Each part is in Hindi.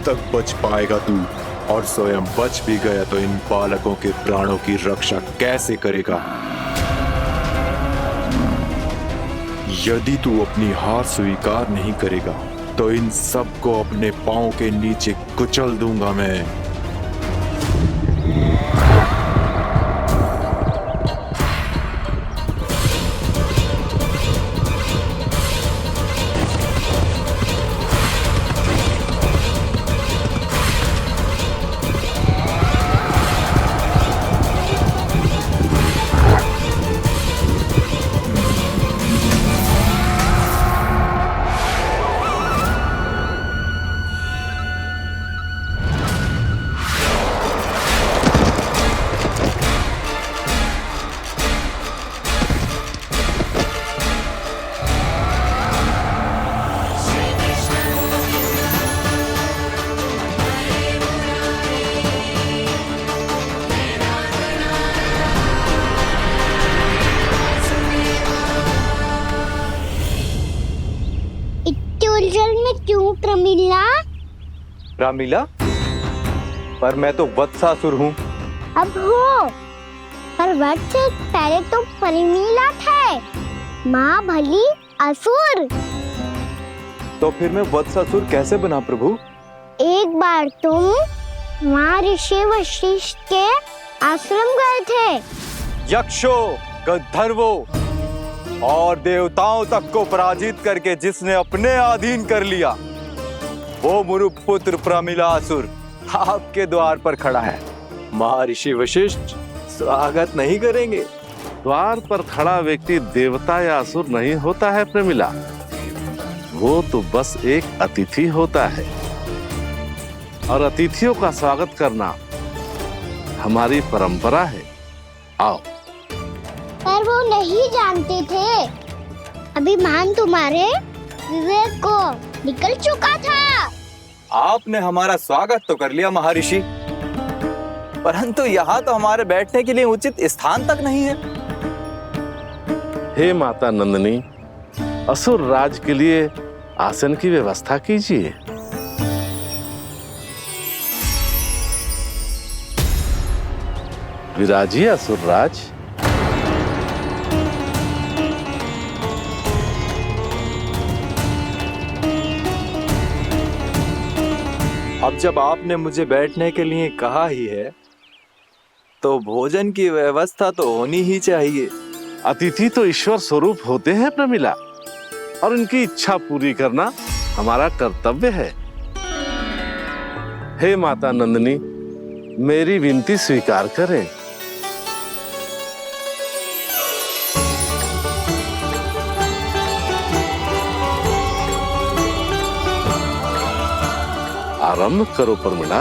तक बच पाएगा तू? और स्वयं बच भी गया तो इन बालकों के प्राणों की रक्षा कैसे करेगा? यदि तू अपनी हार स्वीकार नहीं करेगा तो इन सबको अपने पांव के नीचे कुचल दूंगा मैं। उलझन में क्यों प्रमिला? रामीला, पर मैं तो वत्सासुर हूँ। अब हो, पर वत्स से पहले तो प्रमिला थे, माँ भली असुर। तो फिर मैं वत्सासुर कैसे बना प्रभु? एक बार तुम माँ ऋषि वशिष्ठ के आश्रम गए थे। यक्षो, गंधर्वो और देवताओं तक को पराजित करके जिसने अपने अधीन कर लिया, वो मुरुपुत्र प्रमिलासुर आपके द्वार पर खड़ा है। महर्षि वशिष्ठ स्वागत नहीं करेंगे? द्वार पर खड़ा व्यक्ति देवता या असुर नहीं होता है प्रमिला, वो तो बस एक अतिथि होता है और अतिथियों का स्वागत करना हमारी परंपरा है। आओ। पर वो नहीं जानते थे, अभिमान तुम्हारे विवेक को निकल चुका था। आपने हमारा स्वागत तो कर लिया महर्षि, परंतु यहाँ तो हमारे बैठने के लिए उचित स्थान तक नहीं है। हे माता नंदिनी, असुर राज के लिए आसन की व्यवस्था कीजिए। विराजिए असुर राज। अब जब आपने मुझे बैठने के लिए कहा ही है, तो भोजन की व्यवस्था तो होनी ही चाहिए। अतिथि तो ईश्वर स्वरूप होते हैं प्रमिला, और उनकी इच्छा पूरी करना हमारा कर्तव्य है। हे माता नंदिनी, मेरी विनती स्वीकार करें। आरंभ करो प्रमिला।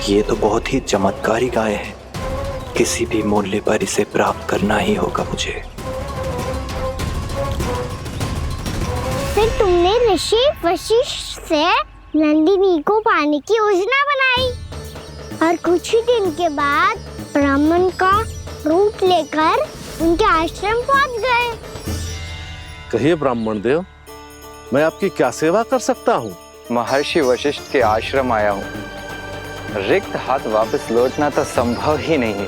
ये तो बहुत ही चमत्कारी गाय है, किसी भी मूल्य पर इसे प्राप्त करना ही होगा मुझे। फिर तुमने ऋषि वशिष्ठ से नंदिनी को पाने की योजना बनाई और कुछ ही दिन के बाद ब्राह्मण का रूप लेकर उनके आश्रम पहुंच गए। कहिए ब्राह्मण देव, मैं आपकी क्या सेवा कर सकता हूँ? महर्षि वशिष्ठ के आश्रम आया हूँ। रिक्त हाथ वापस लौटना तो संभव ही नहीं है।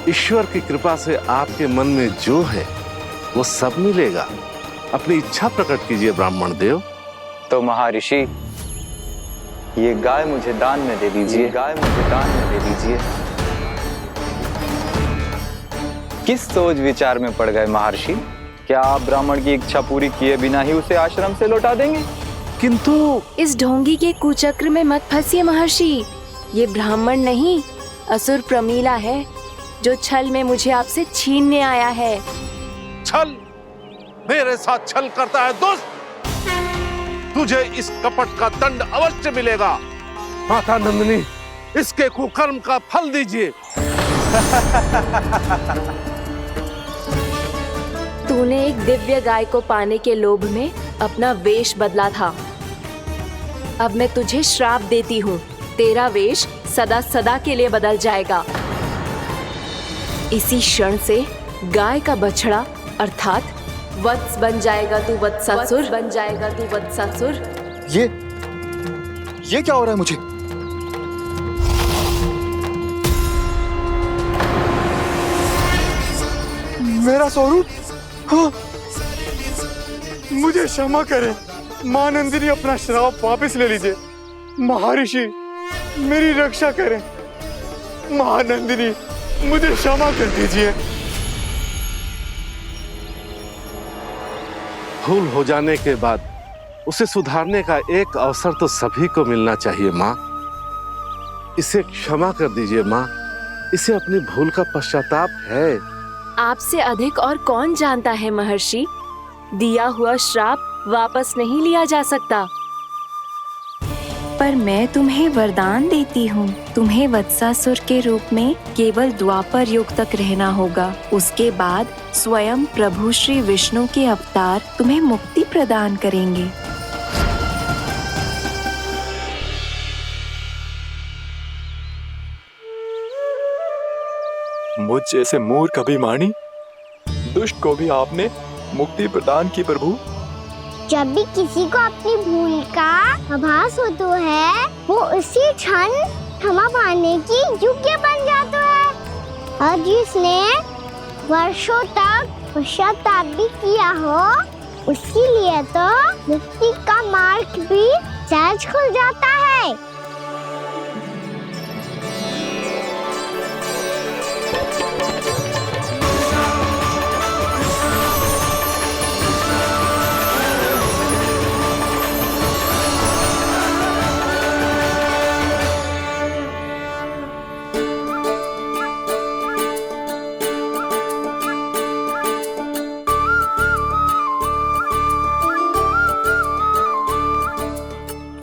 ईश्वर की कृपा से आपके मन में जो है वो सब मिलेगा। अपनी इच्छा प्रकट कीजिए ब्राह्मण देव। तो महर्षि, ये गाय मुझे दान में दे दीजिए। गाय मुझे दान में दे दीजिए। किस सोच विचार में पड़ गए महर्षि? क्या आप ब्राह्मण की इच्छा पूरी किए बिना ही उसे आश्रम से लौटा देंगे? किंतु इस ढोंगी के कुचक्र में मत फंसिए महर्षि। ये ब्राह्मण नहीं, असुर प्रमिला है, जो छल में मुझे आपसे छीनने आया है। छल? मेरे साथ छल करता है दुष्ट? तुझे इस कपट का दंड अवश्य मिलेगा। माता नंदिनी, इसके कुकर्म का फल दीजिए। तूने एक दिव्य गाय को पाने के लोभ में अपना वेश बदला था। अब मैं तुझे श्राप देती हूँ, तेरा वेश सदा सदा के लिए बदल जाएगा। इसी क्षण से गाय का बछड़ा अर्थात वत्स बन जाएगा तू वत्सासुर, बन जाएगा तू वत्सासुर। ये क्या हो रहा है मुझे? मेरा स्वरूप, हाँ। मुझे क्षमा करें मां नंदिनी, अपना श्राप वापस ले लीजिए। महर्षि मेरी रक्षा करें। महानंदिनी मुझे क्षमा कर दीजिए। भूल हो जाने के बाद उसे सुधारने का एक अवसर तो सभी को मिलना चाहिए माँ। इसे क्षमा कर दीजिए माँ, इसे अपनी भूल का पश्चाताप है। आपसे अधिक और कौन जानता है महर्षि, दिया हुआ श्राप वापस नहीं लिया जा सकता। पर मैं तुम्हें वरदान देती हूँ, तुम्हें वत्सासुर के रूप में केवल द्वापर युग तक रहना होगा। उसके बाद स्वयं प्रभु श्री विष्णु के अवतार तुम्हें मुक्ति प्रदान करेंगे। मुझ जैसे मूर्ख अभिमानी दुष्ट को भी आपने मुक्ति प्रदान की प्रभु। जब भी किसी को अपनी भूल का आभास होता है, वो उसी क्षण क्षमा पाने की योग्य बन जाता है। और जिसने वर्षों तक पश्चाताप भी किया हो, उसके लिए तो मुक्ति का मार्ग भी सहज खुल जाता है।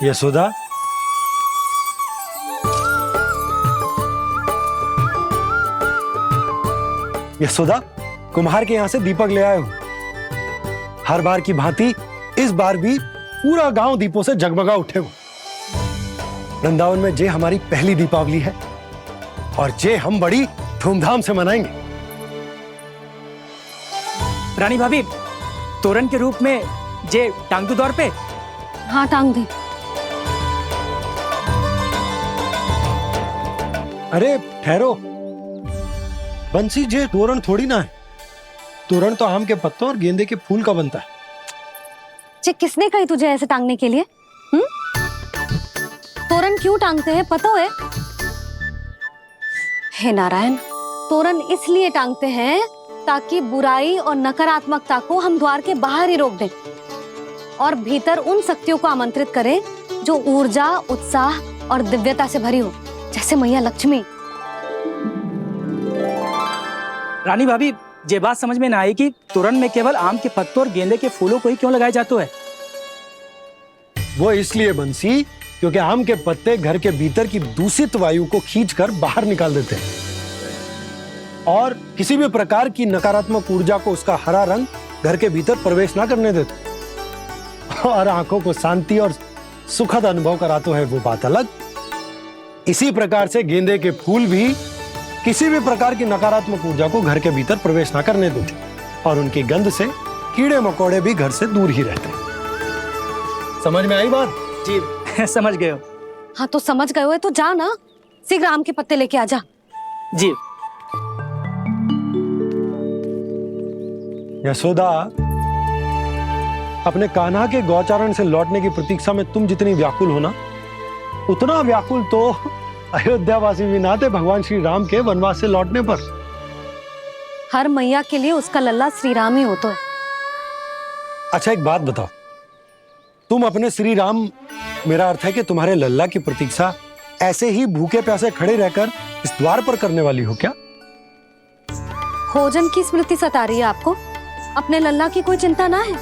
यशोदा, यशोदा, कुम्हार के यहाँ से दीपक ले आए हूं। हर बार की भांति इस बार भी पूरा गांव दीपों से जगमगा उठे हो। वृंदावन में जे हमारी पहली दीपावली है और जे हम बड़ी धूमधाम से मनाएंगे। रानी भाभी, तोरण के रूप में जे टांग दो दौर पे। हाँ, टांग दे। अरे ठहरो, बंसी, जे तोरण थोड़ी ना है। तोरण तो आम के पत्तों और गेंदे के फूल का बनता है। किसने कही तुझे ऐसे टांगने के लिए? तोरण क्यों टांगते हैं पता है? हे नारायण, तोरण इसलिए टांगते हैं ताकि बुराई और नकारात्मकता को हम द्वार के बाहर ही रोक दें और भीतर उन शक्तियों को आमंत्रित करें जो ऊर्जा, उत्साह और दिव्यता से भरी हो, जैसे मैया लक्ष्मी। रानी भाभी, ये बात समझ में ना आई कि तोरण में केवल आम के पत्तों और गेंदे के फूलों को ही क्यों लगाया जाता है? वो इसलिए बंसी, क्योंकि आम के पत्ते घर के भीतर की दूषित वायु को खींचकर बाहर निकाल देते हैं और किसी भी प्रकार की नकारात्मक ऊर्जा को उसका हरा रंग घर के भीतर प्रवेश ना करने देते और आंखों को शांति और सुखद अनुभव कराता है, वो बात अलग। इसी प्रकार से गेंदे के फूल भी किसी भी प्रकार की नकारात्मक ऊर्जा को घर के भीतर प्रवेश ना करने देते और उनकी गंध से कीड़े मकोड़े भी घर से दूर ही रहते हैं। समझ में आई बात? जी समझ गए हो। हाँ, तो समझ गए हो तो जा ना, शीघ्र आम के पत्ते लेके आ जा। जी। यशोदा, अपने कान्हा के गौचारण से लौटने की प्रतीक्षा में तुम जितनी व्याकुल हो ना, उतना व्याकुल तो अयोध्यावासी भी ना थे भगवान श्री राम के वनवास से लौटने पर। हर मैया के लिए उसका लल्ला श्री राम ही होता है। अच्छा, एक बात बताओ, तुम अपने श्री राम, मेरा अर्थ है कि तुम्हारे लल्ला की प्रतीक्षा ऐसे ही भूखे प्यासे खड़े रहकर इस द्वार पर करने वाली हो क्या? भोजन की स्मृति सता रही है आपको? अपने लल्ला की कोई चिंता ना है।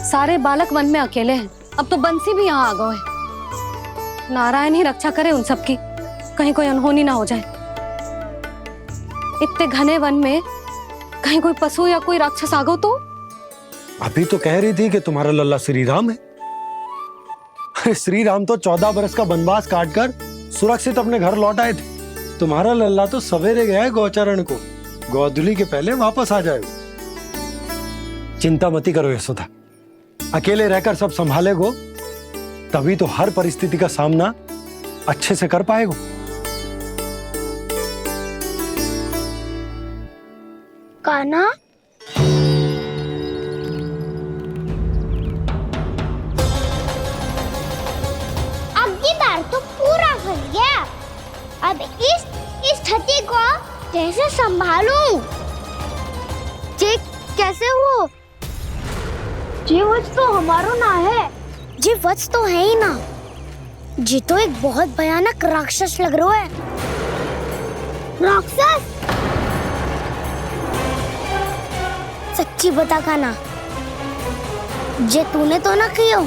सारे बालक वन में अकेले हैं, अब तो बंसी भी यहाँ आ गए हैं। नारायण ही रक्षा करे उन सबकी, कहीं कोई अनहोनी ना हो जाए। इतने घने वन में कहीं कोई पशु या कोई राक्षस आ गो तो? अभी तो कह रही थी कि तुम्हारा लल्ला श्री राम है। श्री राम तो 14 बरस का वनवास काटकर सुरक्षित अपने घर लौट आए थे। तुम्हारा लल्ला तो सवेरे गया है गौचरण को, गोधूली के पहले वापस आ जाएगा। चिंता मती करो यशोदा, अकेले रहकर सब संभालेगो तभी तो हर परिस्थिति का सामना अच्छे से कर पाएगो। कान्हा, अब की बार तो पूरा फंस गया। अब इस छठी को कैसे संभालूं? ये कैसे हो? ये वत्स तो हमारो ना है। ये वत्स तो है ही ना। ये तो एक बहुत भयानक राक्षस लग रहा है। राक्षस? सच्ची बता कान्हा, जे तूने तो ना कियो?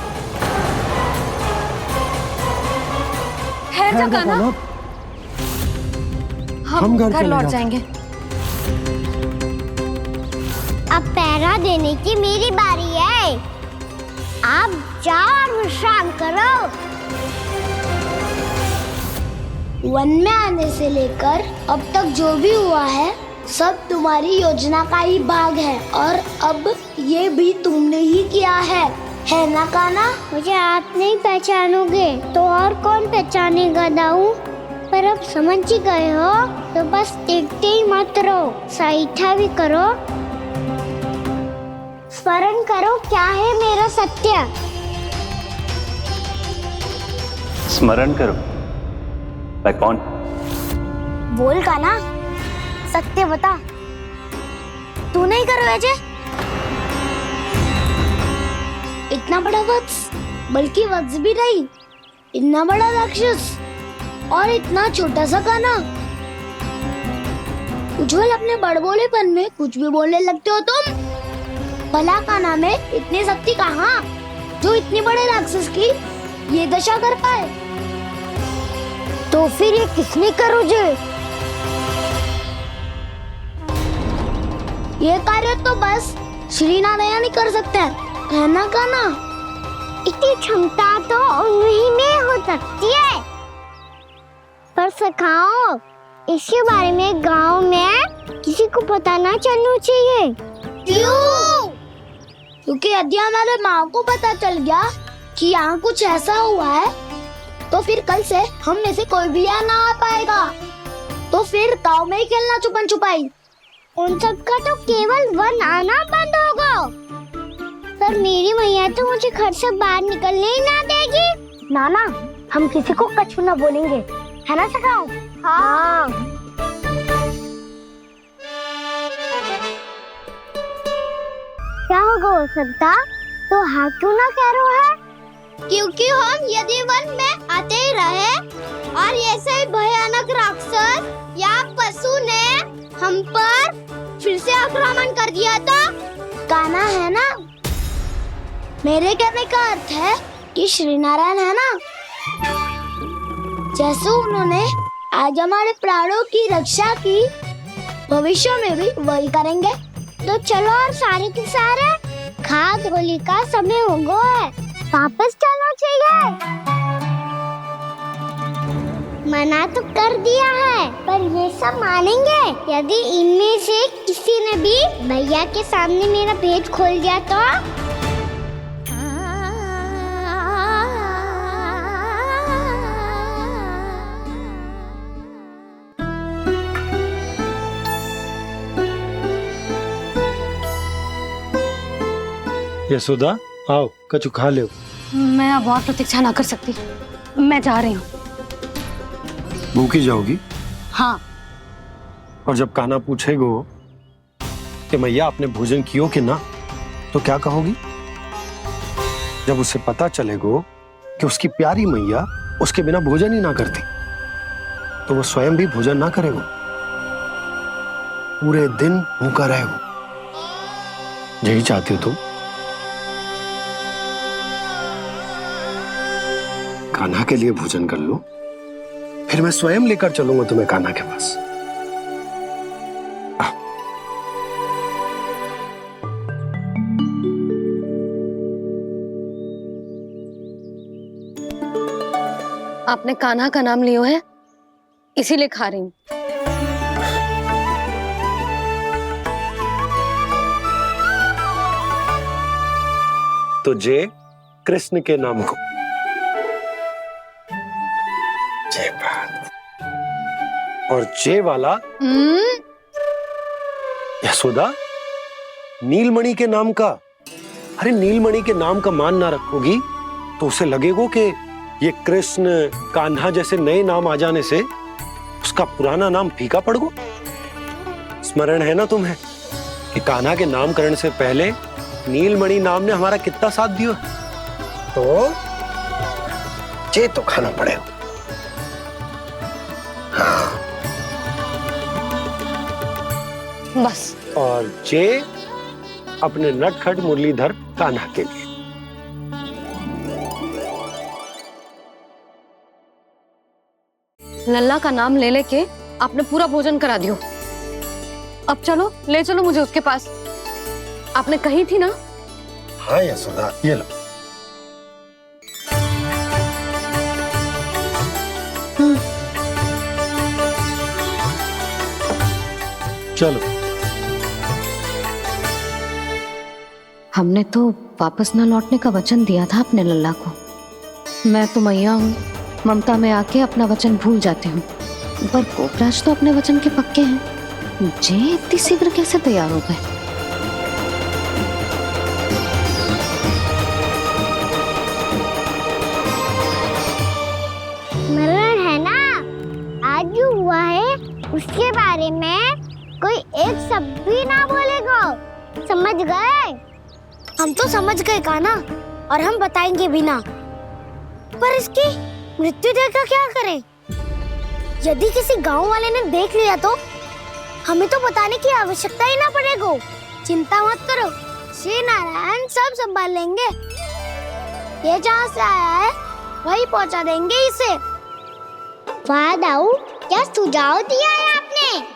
ठहर जा कान्हा, हम घर लौट जाएंगे। अब पहरा देने की मेरी बारी है। आप जाओ और विश्राम करो। वन में आने से लेकर अब तक जो भी हुआ है सब तुम्हारी योजना का ही भाग है, और अब ये भी तुमने ही किया है ना कान्हा? मुझे आप नहीं पहचानोगे तो और कौन पहचानेगा दाऊ? पर अब समझ ही गए हो तो बस देखते ही मत रहो, सईठा भी करो। स्मरण करो क्या है मेरा सत्य। स्मरण करो? मैं कौन? बोल कान्हा, सत्य बता। तू नहीं करो अजय? इतना बड़ा वत्स, बल्कि वत्स भी नहीं, इतना बड़ा राक्षस और इतना छोटा सा कान्हा। उज्जवल, अपने बड़बोलेपन में कुछ भी बोलने लगते हो तुम। भला कान्हा में इतनी शक्ति कहाँ जो इतने बड़े राक्षस की ये दशा कर पाए? तो फिर ये किसने करो जे? ये कार्य तो बस श्री नारायण ही कर सकते हैं, है ना कान्हा? इतनी क्षमता तो उन्हीं में हो सकती है, पर सिखाओ इसके बारे में गांव में किसी को पता ना चलना चाहिए। क्यों? क्योंकि यदि हमारे माँ को पता चल गया कि यहाँ कुछ ऐसा हुआ है तो फिर कल से हम में से कोई भी यहाँ ना आ पाएगा। तो फिर गांव में ही खेलना छुपन छुपाई। उन सब का तो केवल वन आना बंद होगा। पर मेरी मैया तो मुझे घर से बाहर निकलने ही ना देगी। नाना, हम किसी को कछु ना बोलेंगे, है ना सखाओ? हाँ। क्या होगा हो सकता? तो हाँ क्यों ना कह रहा है? क्योंकि हम यदि वन में आते ही रहे और ऐसे ही भयानक राक्षस या पशु ने हम पर फिर से आक्रमण कर दिया तो कान्हा, है ना? मेरे कहने का अर्थ है कि श्री नारायण है ना, जैसे उन्होंने आज हमारे प्राणों की रक्षा की, भविष्य में भी वही करेंगे। तो चलो और सारे के सारे खाद होली का समय हो गया है, वापस चलना चाहिए। मना तो कर दिया है, पर ये सब मानेंगे यदि इनमें से किसी ने भी भैया के सामने मेरा पेट खोल दिया तो? यशोदा, आओ कछु खा लो। मैं अब और प्रतीक्षा ना कर सकती, मैं जा रही हूँ। भूखी जाओगी? हाँ। और जब कान्हा पूछेगो कि मैया आपने भोजन कियो कि ना, तो क्या कहोगी? जब उसे पता चलेगो कि उसकी प्यारी मैया उसके बिना भोजन ही ना करती, तो वो स्वयं भी भोजन ना करेगो, पूरे दिन भूखा रहेगो। यही चाहती हो तुम? कान्हा के लिए भोजन कर लो, फिर मैं स्वयं लेकर चलूंगा तुम्हें कान्हा के पास। आपने कान्हा का नाम लियो है, इसीलिए खा रही हूँ। तो जे कृष्ण के नाम को। जे बात। और जे वाला यशोदा नीलमणि के नाम का। अरे नीलमणि के नाम का मान ना रखोगी तो उसे लगेगा कि ये कृष्ण कान्हा जैसे नए नाम आ जाने से उसका पुराना नाम फीका पड़ गो। स्मरण है ना तुम्हें कि कान्हा के नामकरण से पहले नीलमणि नाम ने हमारा कितना साथ दिया। तो जे तो खाना पड़ेगा। हाँ। बस। और जे अपने नटखट मुरलीधर कान्हा के लिए। लल्ला का नाम ले लेके आपने पूरा भोजन करा दियो। अब चलो, ले चलो मुझे उसके पास। आपने कही थी ना। हाँ यशोदा, ये लो। चलो। हमने तो वापस न लौटने का वचन दिया था अपने लल्ला को। मैं तो मैया हूँ, ममता में आके अपना वचन भूल जाती हूँ, पर गोपराज तो अपने वचन के पक्के हैं। जे इतनी शीघ्र कैसे तैयार हो गए? मरण है ना, आज जो हुआ है उसके बारे में कोई एक शब्द भी ना बोलेगा। समझ गए? हम तो समझ गए कान्हा, और हम बताएंगे भी ना। पर इसकी मृत्यु देखकर क्या करें? यदि किसी गांव वाले ने देख लिया तो हमें तो बताने की आवश्यकता ही ना पड़ेगा। चिंता मत करो, श्री नारायण सब संभाल लेंगे। ये जहाँ से आया है वही पहुँचा देंगे इसे। वाह दाऊ, क्या सुझाव दिया है आपने।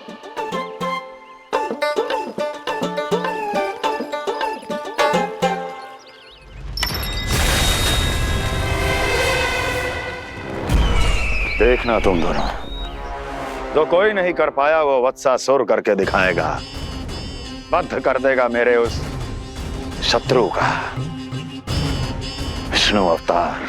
देखना तुम दोनों, जो कोई नहीं कर पाया वो वत्सासुर करके दिखाएगा। बद्ध कर देगा मेरे उस शत्रु का विष्णु अवतार।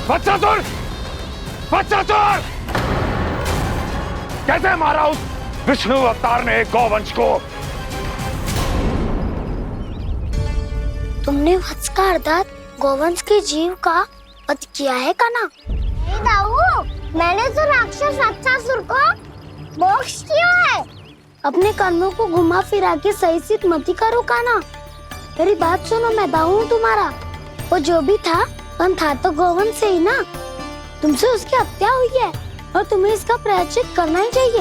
वत्सासुर! वत्सासुर! कैसे मारा उस विष्णु अवतार ने गौवंश को? तुमने वत्स का अर्थात गौवंश के जीव का वध किया है कान्हा। दाऊ, मैंने तो राक्षस वत्सासुर को मोक्ष दिया है। अपने कर्मों को घुमा फिरा के सही सिद्ध मत करो कान्हा। मेरी बात सुनो, मैं दाऊ हूँ तुम्हारा। वो जो भी था पर था तो गौवंश से ही ना। तुमसे उसकी हत्या हुई है और तुम्हें इसका प्रायश्चित करना ही चाहिए।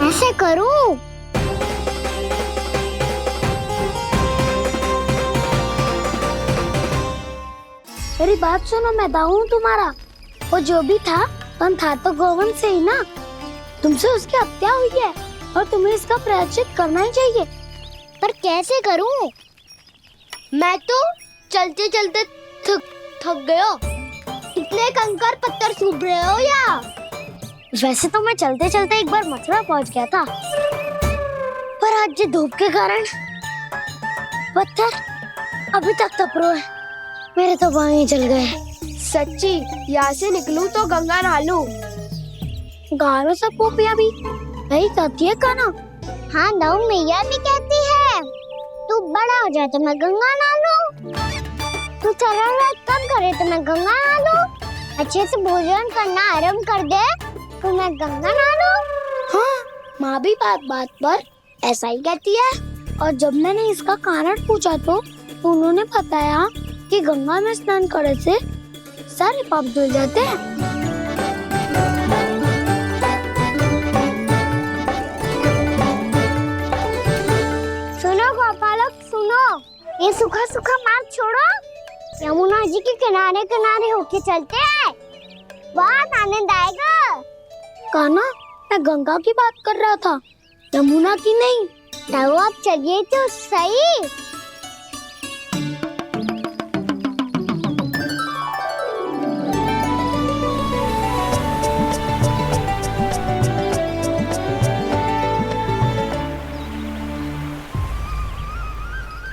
ऐसे करूं? मेरी बात सुनो, मैं दाऊ हूँ तुम्हारा। वो जो भी था पर था तो गौवंश से ही ना। तुमसे उसकी हत्या हुई है और तुम्हें इसका प्रायश्चित करना ही चाहिए। पर कैसे करूं? मैं तो चलते चलते थक गया। इतने कंकर पत्थर सूख रहे हो या? वैसे तो मैं चलते चलते एक बार मथुरा पहुंच गया था, पर आज ये धूप के कारण पत्थर अभी तक तप रहे हैं। मेरे तो पाँव ही जल गए। सच्ची, यहाँ से निकलूं तो गंगा नहा लूं। गारों सब पोपिया भी यही कहती है कान्हा। हाँ दाऊ, मैया भी कहती है तू बड़ा हो जाए तो मैं गंगा नहा लूं, तू चरण व्रत कम करे तो मैं गंगा नहा लूं, अच्छे से भोजन करना आरंभ कर दे तो मैं गंगा नहा लूं। हाँ, माँ भी बात बात पर ऐसा ही कहती है। और जब मैंने इसका कारण पूछा तो उन्होंने बताया कि गंगा में स्नान करने से सारे पाप धुल जाते हैं। सुनो गोपालक, सुनो, ये सूखा सूखा मार्ग छोड़ो, यमुना जी के किनारे किनारे होके चलते हैं, बहुत आनंद आएगा। कान्हा, मैं गंगा की बात कर रहा था, यमुना की नहीं। तो आप चलिए तो सही।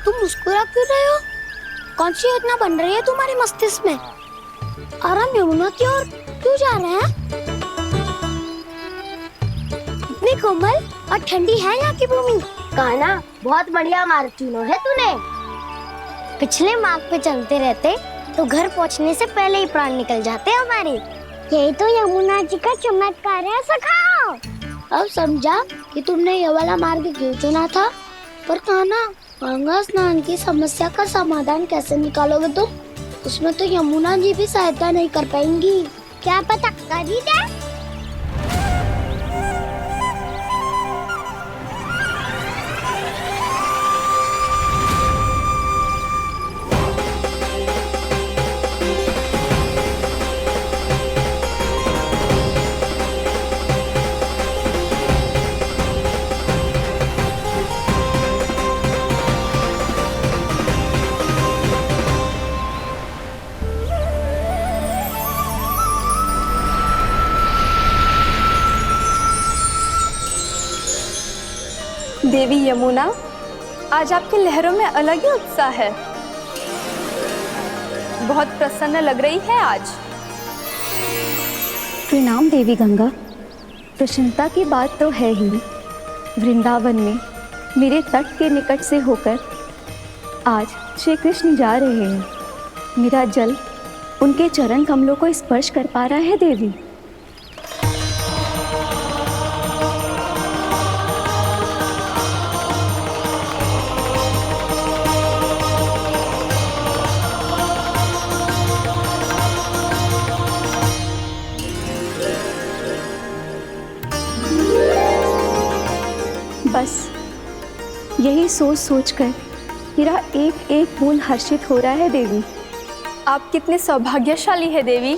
तुम मुस्कुरा क्यों रहे हो? कौन सी योजना बन रही है तुम्हारे मस्तिष्क में? और हम यमुना की ओर क्यों जा रहे हैं? इतनी कोमल और ठंडी है यहाँ की भूमि। कान्हा, बहुत बढ़िया मार्ग चुना है तूने। पिछले मार्ग पे चलते रहते तो घर पहुँचने से पहले ही प्राण निकल जाते हमारे। यही तो यमुना जी का चमत्कार है सखा। अब समझा कि तुमने ये वाला मार्ग क्यों चुना था। पर कान्हा, गंगा स्नान की समस्या का समाधान कैसे निकालोगे तुम? उसमें तो यमुना जी भी सहायता नहीं कर पाएंगी। क्या पता कर ही दे। देवी यमुना, आज आपकी लहरों में अलग ही उत्साह है। बहुत प्रसन्न लग रही है आज। प्रणाम देवी गंगा। प्रसन्नता की बात तो है ही। वृंदावन में मेरे तट के निकट से होकर आज श्री कृष्ण जा रहे हैं। मेरा जल उनके चरण कमलों को स्पर्श कर पा रहा है देवी। बस यही सोच सोचकर मेरा एक एक मूल हर्षित हो रहा है देवी। आप कितने सौभाग्यशाली है देवी।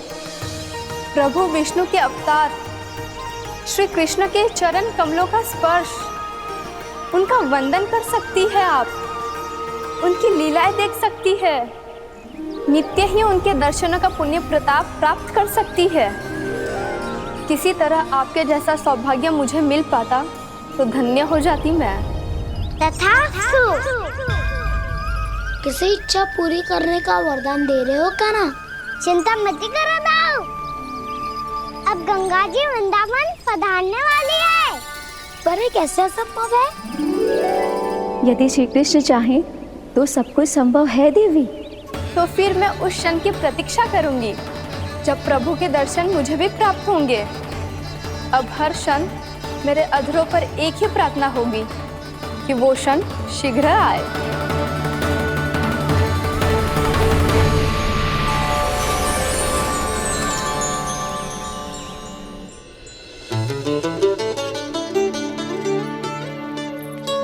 प्रभु विष्णु के अवतार श्री कृष्ण के चरण कमलों का स्पर्श, उनका वंदन कर सकती है आप, उनकी लीलाएं देख सकती है, नित्य ही उनके दर्शनों का पुण्य प्रताप प्राप्त कर सकती है। किसी तरह आपके जैसा सौभाग्य मुझे मिल पाता तो धन्य हो जाती मैं। तथास्तु। किसी इच्छा पूरी करने का वरदान दे रहे हो कान्हा? चिंता मत करो दाऊ। अब गंगा जी वृंदावन पधारने वाली है। पर ये कैसे संभव है? यदि श्री कृष्ण चाहे तो सब कुछ संभव है देवी। तो फिर मैं उस क्षण की प्रतीक्षा करूंगी जब प्रभु के दर्शन मुझे भी प्राप्त होंगे। अब हर क्षण मेरे अधरों पर एक ही प्रार्थना होगी कि वो क्षण शीघ्र आए।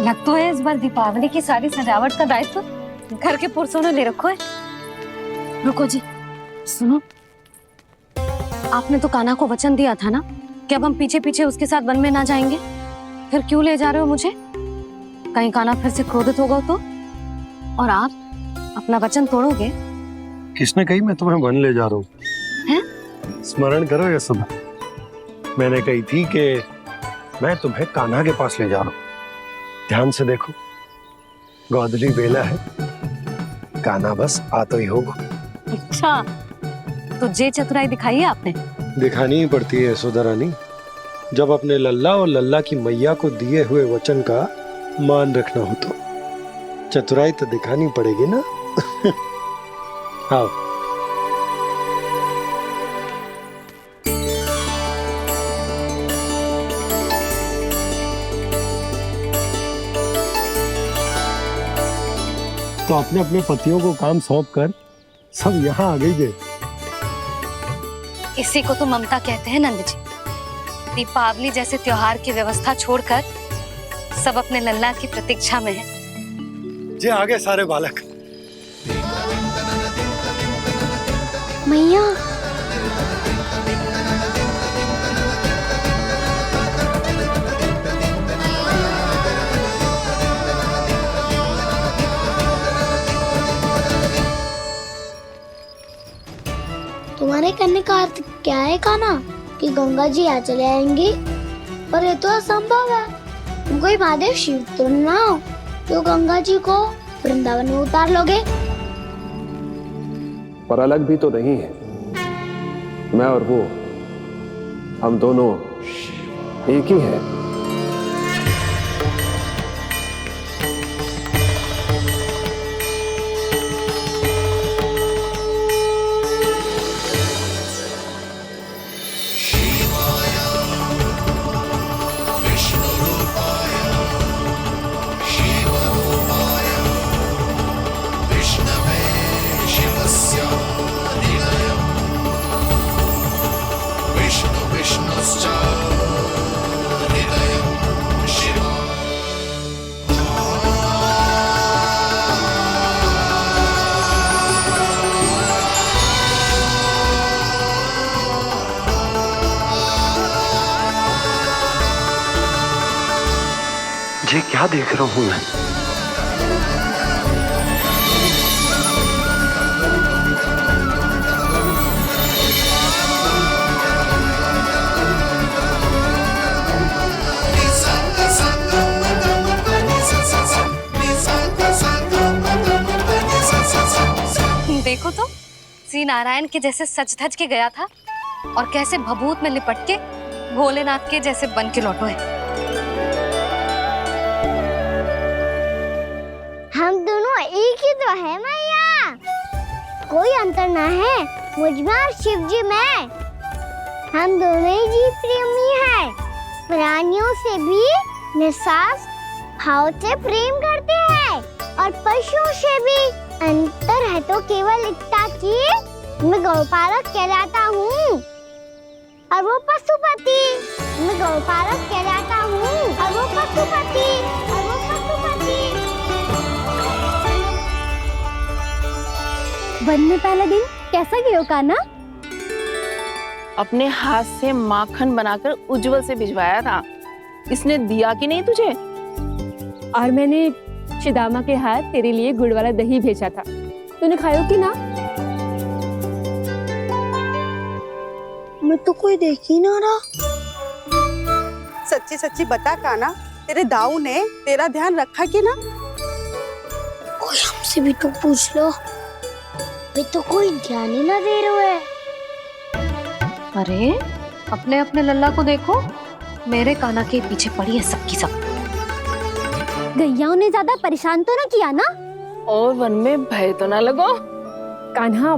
लग तो है इस बार दीपावली की सारी सजावट का दायित्व घर के पुरुषों ने ले रखो है। रुको जी, सुनो, आपने तो कान्हा को वचन दिया था ना कि अब हम पीछे पीछे उसके साथ वन में ना जाएंगे। फिर क्यों ले जा रहे हो मुझे? कहीं कान्हा फिर से क्रोधित होगा तो? और आप अपना वचन तोड़ोगे? किसने कही मैं तुम्हें वन ले जा रहा हूँ? हैं? स्मरण करो ये सुबह मैंने कही थी कि मैं तुम्हें कान्हा के पास ले जा रहा हूँ। ध्यान से देखो, गोधली बेला है, कान्हा बस आता ही होगा। अच्छा, तो जे चतुराई दिखाई है आपने? दिखानी ही पड़ती है यशोदा रानी, जब अपने लल्ला और लल्ला की मैया को दिए हुए वचन का मान रखना हो तो चतुराई तो दिखानी पड़ेगी ना। आओ। तो अपने अपने पतियों को काम सौंप कर सब यहाँ आ गई। इसी को तो ममता कहते हैं नंद जी। दीपावली जैसे त्योहार की व्यवस्था छोड़कर सब अपने लल्ला की प्रतीक्षा में हैं। जे आगे सारे बालक। मैया, तुम्हारे कहने का अर्थ क्या है कान्हा? कि गंगा जी यहाँ चले आएंगी? पर ये तो असंभव है। तुम कोई महादेव शिव तो ना हो जो गंगा जी को वृंदावन में उतार लोगे? पर अलग भी तो नहीं है। मैं और वो, हम दोनों एक ही हैं। ये क्या देख रहा हूं मैं? देखो तो श्री नारायण के जैसे सज धज के गया था और कैसे भभूत में लिपट के भोलेनाथ के जैसे बन के लौटो है। हम दोनों एक ही तो है मैया, कोई अंतर ना है मुझ में और शिव जी में। हम दोनों ही जीव प्रेमी हैं, प्राणियों से भी निस्वार्थ भाव से प्रेम करते हैं और पशुओं से भी। अंतर है तो केवल इतना कि मैं गौपालक कहलाता हूँ और वो पशुपति। मैं गौपालक कहलाता हूँ और वो पशुपति। वन में पहला दिन कैसा गया कान्हा? अपने हाथ से माखन बनाकर उज्जवल से भिजवाया था। इसने दिया कि नहीं तुझे? और मैंने शिदामा के हाथ तेरे लिए गुड़ वाला दही भेजा था, तूने खाया कि ना? मैं तो कोई देख ही ना रहा। सच्ची सच्ची बता कान्हा, तेरे दाऊ ने तेरा ध्यान रखा कि ना? कोई हमसे भी तो पूछ लो, मैं तो कोई ध्यान ही ना दे रहे है। अरे अपने अपने लल्ला को देखो, मेरे कान्हा के पीछे पड़ी है सबकी सब। गैयाओं ने ज्यादा परेशान तो ना किया ना? और वन में भय तो ना लगो? कान्हा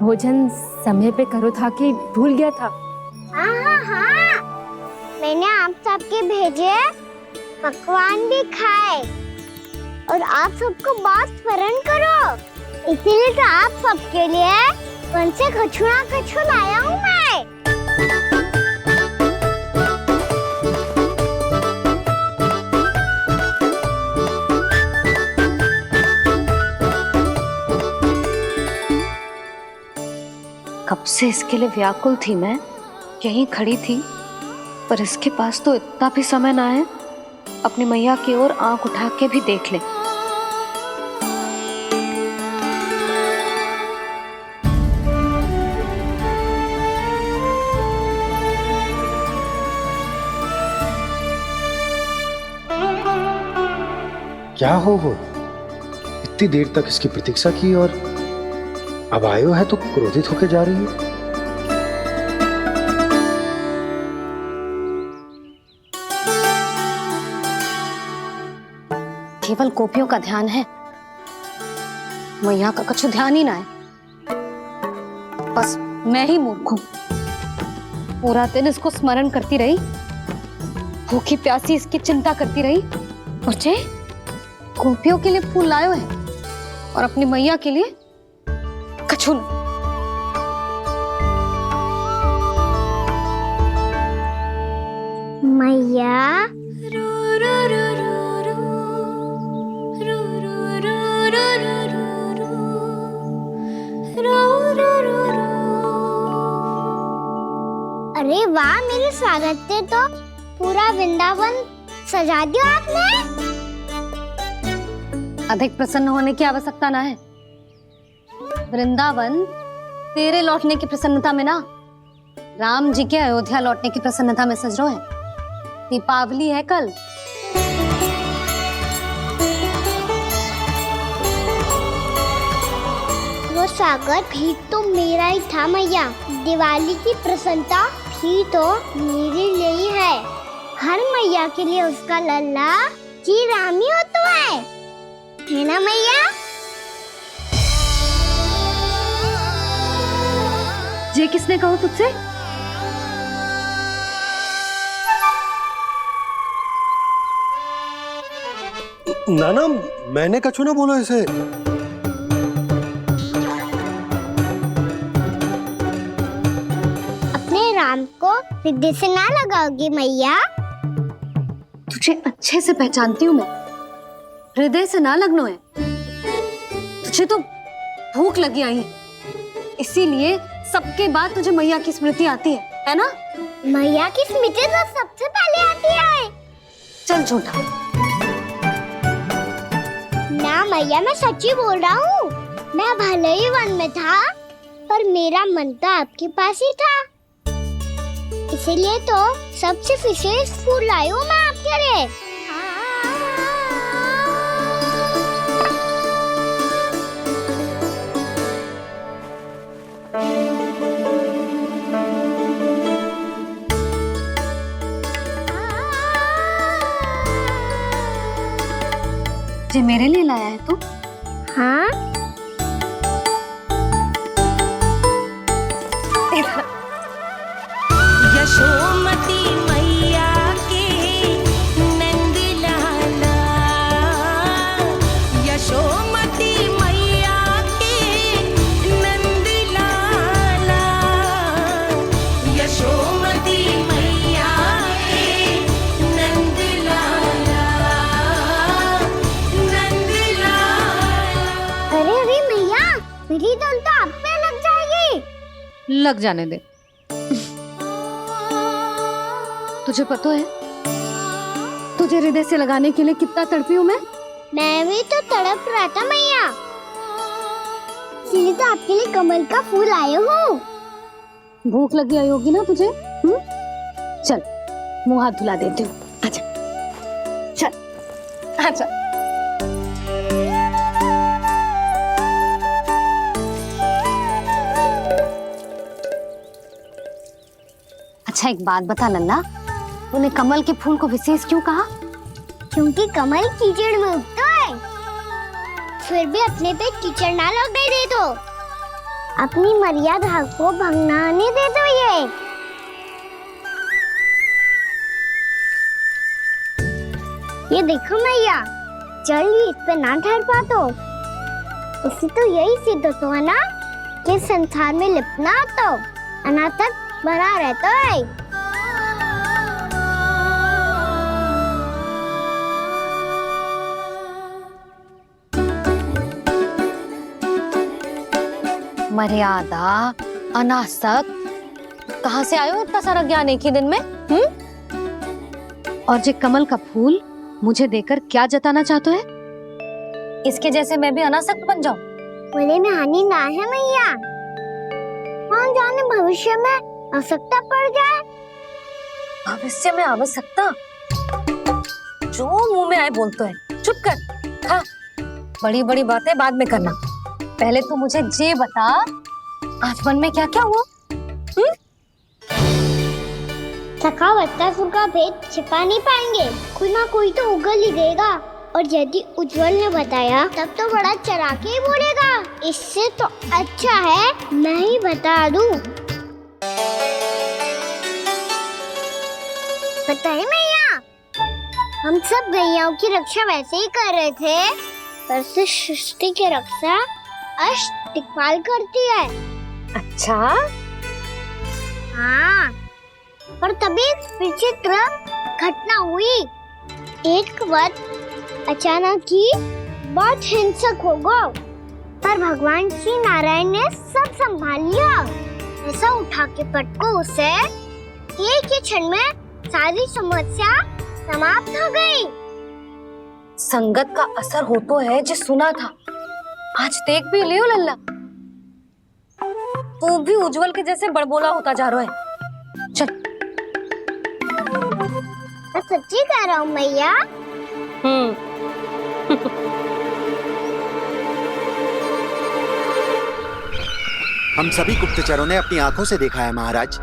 भोजन समय पे करो था कि भूल गया था? हाँ, मैंने आप सबके भेजे पकवान भी खाए और आप सबको बात स्मरण करो, इसीलिए तो आप सबके लिए वन से कछु लाया हूँ मैं। कब से इसके लिए व्याकुल थी मैं, यहीं खड़ी थी, पर इसके पास तो इतना भी समय ना है अपनी मैया की ओर आंख उठा के भी देख ले। क्या हो इतनी देर तक इसकी प्रतीक्षा की और अब आयो है तो क्रोधित होकर जा रही है। केवल गोपियों का ध्यान है, मैया का कुछ ध्यान ही ना है। बस मैं ही मूर्ख हूं, पूरा दिन इसको स्मरण करती रही, भूखी प्यासी इसकी चिंता करती रही, और जे गोपियों के लिए फूल लायो है और अपनी मैया के लिए कछु न। मैया अरे वाह, मेरे स्वागत से तो पूरा वृंदावन सजा दिया आपने। अधिक प्रसन्न होने की आवश्यकता ना है। वृंदावन तेरे लौटने की प्रसन्नता में ना, राम जी के अयोध्या लौटने की प्रसन्नता में सज रहे हैं। दीपावली है कल। स्वागत भी तो मेरा ही था मैया। दिवाली की प्रसन्नता भी तो मेरे लिए ही है। हर मैया के लिए उसका लल्ला जी रामी होता है ना मैया? ये किसने कहा तुझसे? नाना, मैंने कछु ना बोलो इसे। अपने राम को हृदय से ना लगाओगी मैया? तुझे अच्छे से पहचानती हूँ मैं, हृदय से ना लगनो है। तुझे तो भूख लगी आई है, इसीलिए सबके बाद तुझे मैया की स्मृति आती है ना? मैया की स्मृति तो सबसे पहले आती है। चल झूठा। ना मैया, मैं सच्ची बोल रहा हूँ। मैं भले ही वन में था, पर मेरा मन तो आपके पास ही था। इसीलिए तो सबसे विशेष फूल लाई हूँ मैं आपके लिए। ये मेरे लिए लाया है तू? हाँ। यशोमती मैया के नंद लाला, यशोमती मैया के नंद लाला, यशोमती मैया के नंद लाला, नंद लाला। अरे अरे मैया, मेरी धुन तो आप पे लग जाएगी। लग जाने दे। तुझे पता है तुझे हृदय से लगाने के लिए कितना तड़पी हूँ मैं? मैं भी तो तड़प रहा था मैया, इसलिए तो आपके लिए कमल का फूल आए हूँ। भूख लगी आई होगी ना तुझे? चल मुंह हाथ धुला देती हूँ। आजा चल आजा। अच्छा एक बात बता लल्ला, तूने कमल के फूल को विशेष क्यों कहा? क्योंकि कमल कीचड़ में उगता है। फिर भी अपने पे कीचड़ ना लगने दे दो, अपनी मर्यादा को भंगना नहीं दे दो। ये देखो मैया, जल भी इस पे ना ठहर पा तो उससे तो यही सिद्ध होता है ना कि संसार में लिपना तो अनाथ तक बना रहता है। मर्यादा, अनासक, कहाँ से आयो इतना सारा ज्ञान एक ही दिन में? और ये कमल का फूल मुझे देकर क्या जताना चाहते है? इसके जैसे मैं भी अनासक्त बन जाऊं? बोले में हानि ना है मैया, कौन जाने भविष्य में आवश्यकता पड़ जाए। भविष्य में आवश्यकता? जो मुंह में आए बोलते हैं। चुप कर। हाँ, बड़ी बड़ी बातें बाद में करना, पहले तू मुझे ये बता आज मन में क्या क्या हुआ? सखावत्तासुर का भेद छिपा नहीं पाएंगे, कोई ना कोई तो उगल ही देगा। और यदि उज्जवल ने बताया तब तो बड़ा चढ़ा के ही बोलेगा। इससे तो अच्छा है मैं ही बता दूं। पता है मैया, हम सब गैयाओं की रक्षा वैसे ही कर रहे थे, पर से सृष्टि की रक्षा अष्ट दिक्पाल करती है। अच्छा? हाँ, पर तभी विचित्र घटना हुई। एक वक्त अचानक ही बहुत हिंसक हो गया, पर भगवान श्री नारायण ने सब संभाल लिया। ऐसा उठा के पटको उसे, एक ही क्षण में सारी समस्या समाप्त हो गई। संगत का असर हो तो है जो सुना था, आज देख भी लियो लल्ला, तू भी उज्जवल के जैसे बड़बोला होता जा रहा है। चल। मैं सच्ची कह रहा हूँ मैया। हम सभी गुप्तचरों ने अपनी आंखों से देखा है महाराज।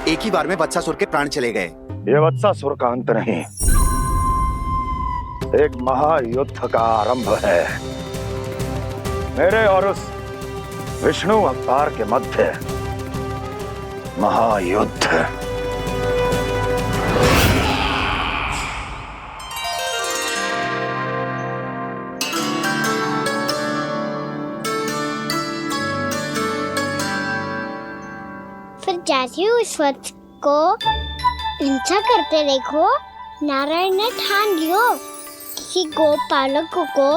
एक ही बार में वत्सासुर के प्राण चले गए। ये वत्सासुर का अंत नहीं, एक महायुद्ध का आरंभ है। मेरे और उस विष्णु अवतार के मध्य महायुद्ध। फिर जैसे ही उस वक्त को हिंसा करते देखो, नारायण ने ठान लियो किसी गोपालक को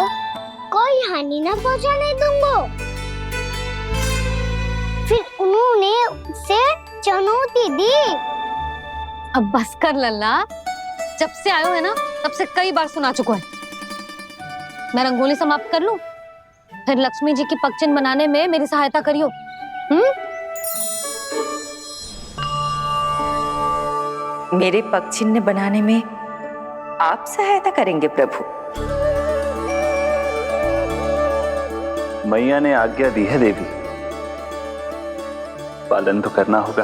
कोई हानि न पहुंचाने दूंगा। फिर उन्होंने उसे चुनौती दी। अब बस कर लल्ला, जब से आयो है ना तब से कई बार सुना चुका है। मैं रंगोली समाप्त कर लूं, फिर लक्ष्मी जी की पगचिन बनाने में मेरी सहायता करियो। मेरे पग चिन्ह बनाने में आप सहायता करेंगे प्रभु? मैया ने आज्ञा दी है देवी, पालन तो करना होगा।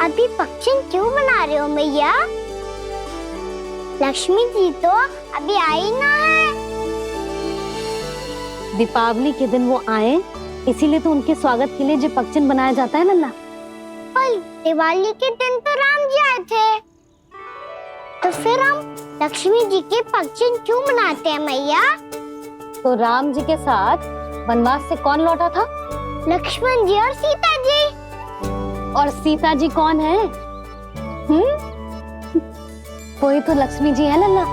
अभी पक्षी क्यों बना रहे हो मैया? लक्ष्मी जी तो अभी आई ना है। दीपावली के दिन वो आए, इसीलिए तो उनके स्वागत के लिए जो पगचिन बनाया जाता है लल्ला। पर दिवाली के दिन तो राम जी आए थे, तो फिर हम लक्ष्मी जी के पगचिन क्यों बनाते हैं मैया? तो राम जी के साथ वनवास से कौन लौटा था? लक्ष्मण जी और सीता जी। और सीता जी कौन है? वही तो लक्ष्मी जी है लल्ला।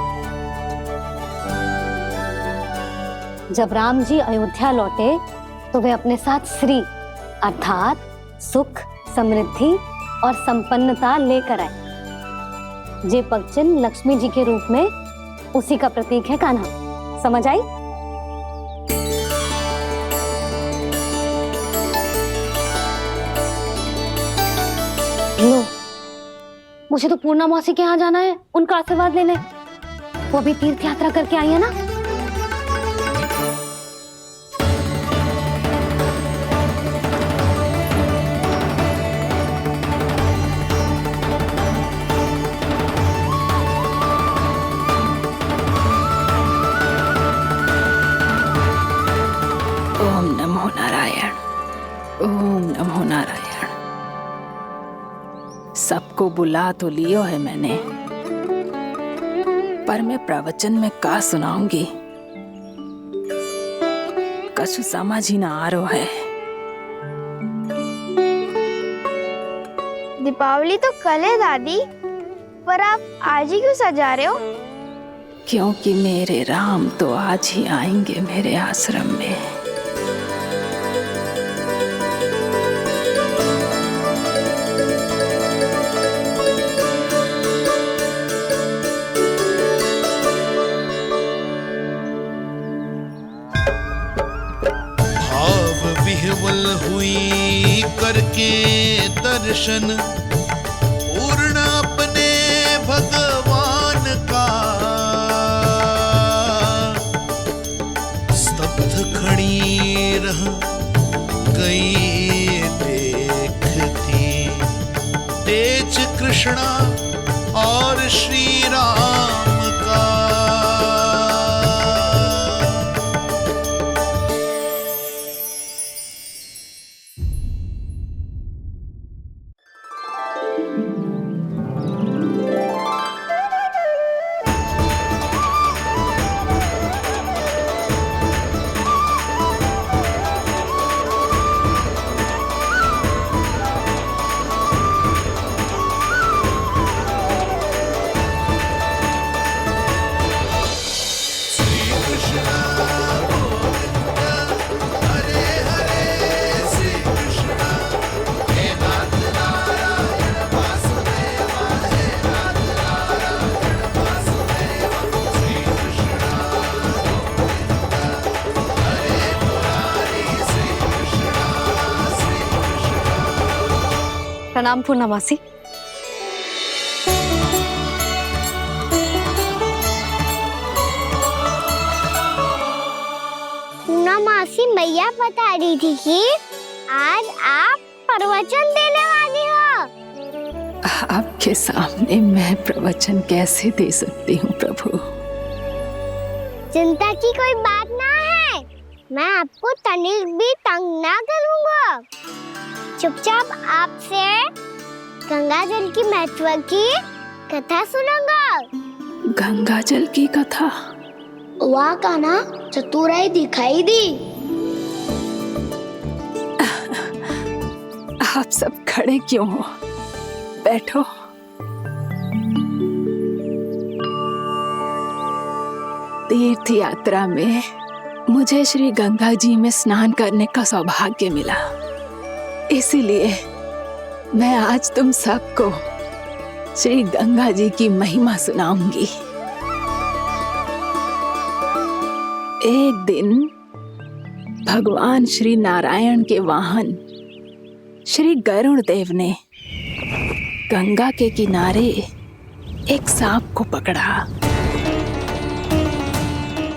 जब राम जी अयोध्या लौटे तो वे अपने साथ श्री अर्थात सुख, समृद्धि और संपन्नता लेकर आए। जे पगचिन लक्ष्मी जी के रूप में उसी का प्रतीक है कान्हा। समझ आई? लो, मुझे तो पूर्णा मौसी के यहाँ जाना है, उनका आशीर्वाद लेने। वो भी तीर्थ यात्रा करके आई है ना। ओम नमो नारायण, ओम नमो नारायण। सबको बुला तो लियो है मैंने, पर मैं प्रवचन में का सुनाऊंगी, कछु समझ ही ना आ रहा है। दीपावली तो कल है दादी, पर आप आज ही क्यों सजा रहे हो? क्योंकि मेरे राम तो आज ही आएंगे मेरे आश्रम में। विह्वल हुई करके दर्शन, पूर्ण अपने भगवान का, स्तब्ध खड़ी रह गई देखती तेज कृष्णा और श्री राम का। प्रणाम पूर्णा मौसी। मैया बता रही थी कि आज आप प्रवचन देने वाली हो। आपके सामने मैं प्रवचन कैसे दे सकती हूँ प्रभु? चिंता की कोई बात ना है, मैं आपको तनिक भी तंग ना करूँगा। चुपचाप आपसे गंगा जल की महत्व की कथा सुनूंगा। गंगा जल की कथा? वहाँ का ना चतुराई दिखाई दी। आप सब खड़े क्यों हो? बैठो। तीर्थ यात्रा में मुझे श्री गंगा जी में स्नान करने का सौभाग्य मिला, इसीलिए मैं आज तुम सबको श्री गंगा जी की महिमा सुनाऊंगी। एक दिन भगवान श्री नारायण के वाहन श्री गरुड़ देव ने गंगा के किनारे एक सांप को पकड़ा,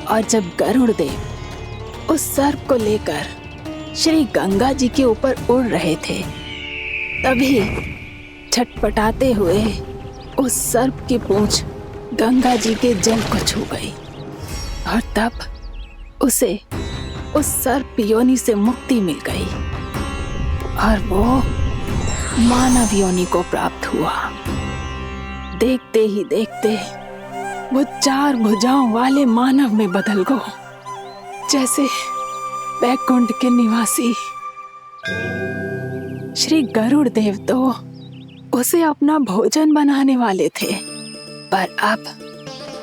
और जब गरुड़ देव उस सर्प को लेकर श्री गंगा जी के ऊपर उड़ रहे थे, तभी छटपटाते हुए उस सर्प की पूंछ गंगा जी के जल को छू गई, और तब उसे उस सर्प योनि से मुक्ति मिल गई और वो मानव योनि को प्राप्त हुआ। देखते ही देखते वो 4 भुजाओं वाले मानव में बदल गया, जैसे बैकुंठ के निवासी। श्री गरुड़ देव तो उसे अपना भोजन बनाने वाले थे, पर अब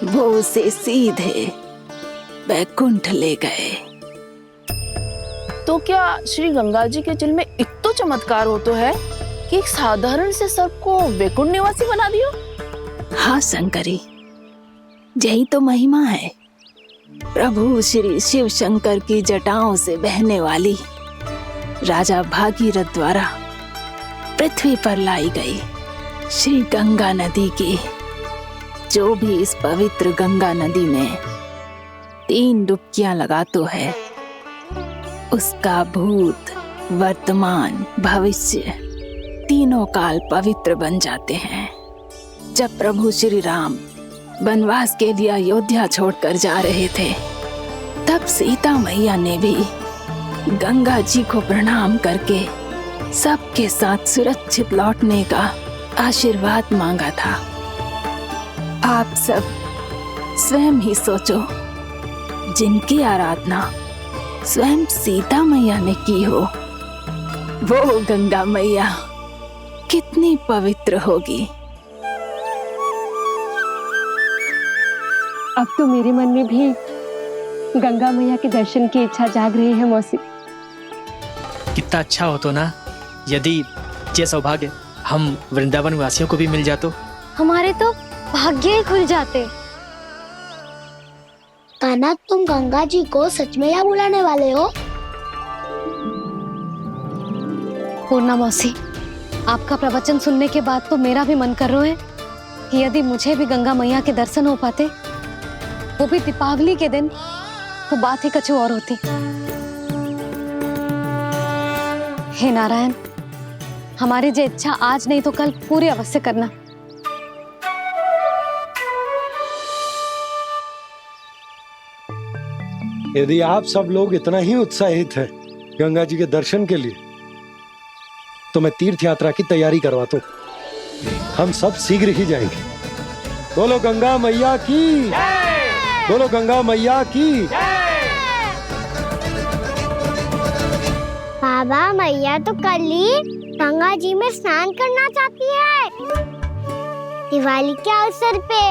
वो उसे सीधे बैकुंठ ले गए। तो क्या श्री गंगा जी के जल में इतना चमत्कार हो तो है कि एक साधारण से सर्प को वैकुंठ निवासी बना दियो? हाँ शंकरी, यही तो महिमा है। प्रभु श्री शिव शंकर की जटाओं से बहने वाली राजा भागीरथ द्वारा पृथ्वी पर लाई गई श्री गंगा नदी की, जो भी इस पवित्र गंगा नदी में 3 डुबकियां लगाता है, उसका भूत, वर्तमान, भविष्य तीनों काल पवित्र बन जाते हैं। जब प्रभु श्री राम वनवास के लिए अयोध्या छोड़कर जा रहे थे, तब सीता मैया ने भी गंगा जी को प्रणाम करके सबके साथ सुरक्षित लौटने का आशीर्वाद मांगा था। आप सब स्वयं ही सोचो, जिनकी आराधना स्वयं सीता मैया ने की हो, वो गंगा मैया कितनी पवित्र होगी। अब तो मेरे मन में भी गंगा मैया के दर्शन की इच्छा जाग रही है मौसी। कितना अच्छा हो तो ना यदि ये सौभाग्य हम वृंदावन वासियों को भी मिल जातो। हमारे तो भाग्य ही खुल जाते। कान्हा, तुम गंगा जी को सच में यहाँ बुलाने वाले हो? पूर्णा मौसी, आपका प्रवचन सुनने के बाद तो मेरा भी मन कर रहा है कि यदि मुझे भी गंगा मैया के दर्शन हो पाते, वो भी दीपावली के दिन, तो बात ही कुछ और होती। हे नारायण, हमारी जो इच्छा आज नहीं तो कल पूरी अवश्य करना। यदि आप सब लोग इतना ही उत्साहित हैं गंगा जी के दर्शन के लिए, तो मैं तीर्थ यात्रा की तैयारी करवाता हूँ। हम सब शीघ्र ही जाएंगे। बोलो गंगा मैया की, बोलो गंगा मैया की। बाबा, मैया तो कल ही गंगा जी में स्नान करना चाहती है, दिवाली के अवसर पे।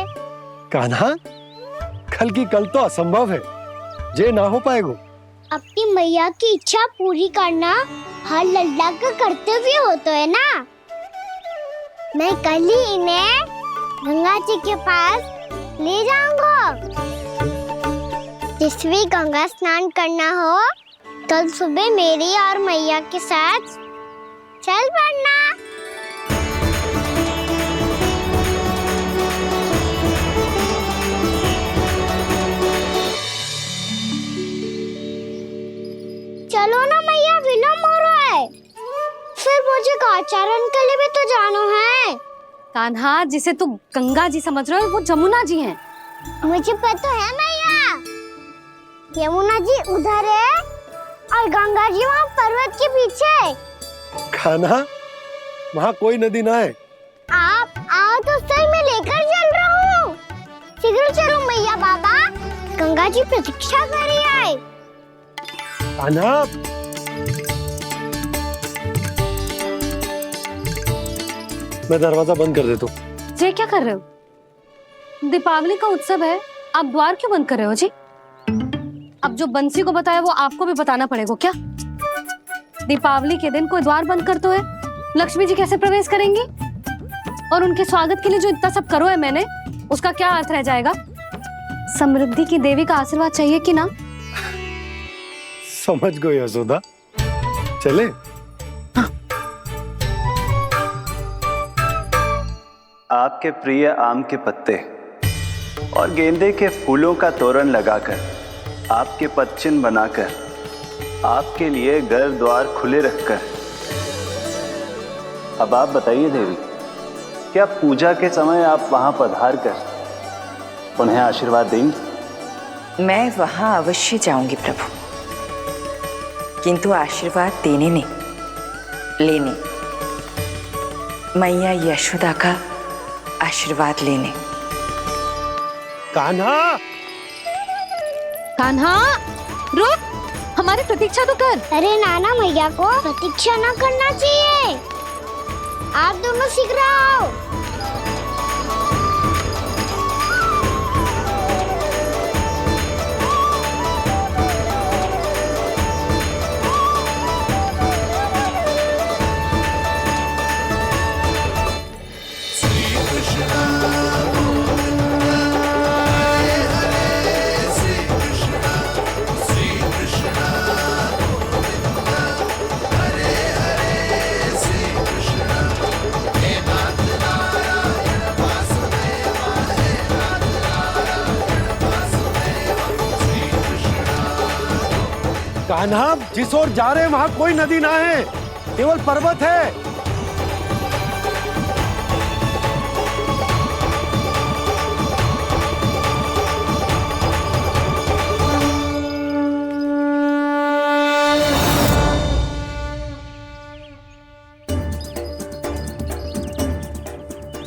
कान्हा, कल की कल तो असंभव है, जे ना हो पाएगा। अपनी मैया की इच्छा पूरी करना हर लल्ला का कर्तव्य होता है ना। मैं कल ही इन्हें गंगा जी के पास ले जाऊंगा। जिस भी गंगा स्नान करना हो, कल सुबह मेरी और मैया के साथ चल पड़ना। कान्हा, जिसे तू गंगा जी समझ रहे हो वो जमुना जी हैं। मुझे पता है मैया, यमुना जी उधर है और गंगा जी वहाँ पर्वत के पीछे। कान्हा, वहाँ कोई नदी ना है। आप आओ तो सही, मैं लेकर चल रहा हूँ। शीघ्र चलो मैया बाबा, गंगा जी प्रतीक्षा कर रही है। कान्हा, मैं दरवाजा बंद कर देता हूँ। ये क्या कर रहे हो? दीपावली का उत्सव है, आप द्वार क्यों बंद कर रहे हो जी? अब जो बंसी को बताया वो आपको भी बताना पड़ेगा क्या? दीपावली के दिन कोई द्वार बंद कर तो है, लक्ष्मी जी कैसे प्रवेश करेंगी? और उनके स्वागत के लिए जो इतना सब करो है मैंने, उसका क्या अर्थ रह जाएगा? समृद्धि की देवी का आशीर्वाद चाहिए कि ना? समझ गई यशोदा, चले। आपके प्रिय आम के पत्ते और गेंदे के फूलों का तोरण लगाकर, आपके पदचिन्ह बनाकर, आपके लिए घर द्वार खुले रखकर, अब आप बताइए देवी, क्या पूजा के समय आप वहां पधार कर उन्हें आशीर्वाद देंगी? मैं वहां अवश्य जाऊंगी प्रभु, किंतु आशीर्वाद देने नहीं, लेने, मैया यशोदा का आशीर्वाद लेने। कान्हा, कान्हा, रुक, हमारी प्रतीक्षा तो कर। अरे नाना, मैया को प्रतीक्षा न करना चाहिए। आप दोनों शीघ्र आओ। कान्हा, जिस ओर जा रहे हैं वहां कोई नदी ना है, केवल पर्वत है।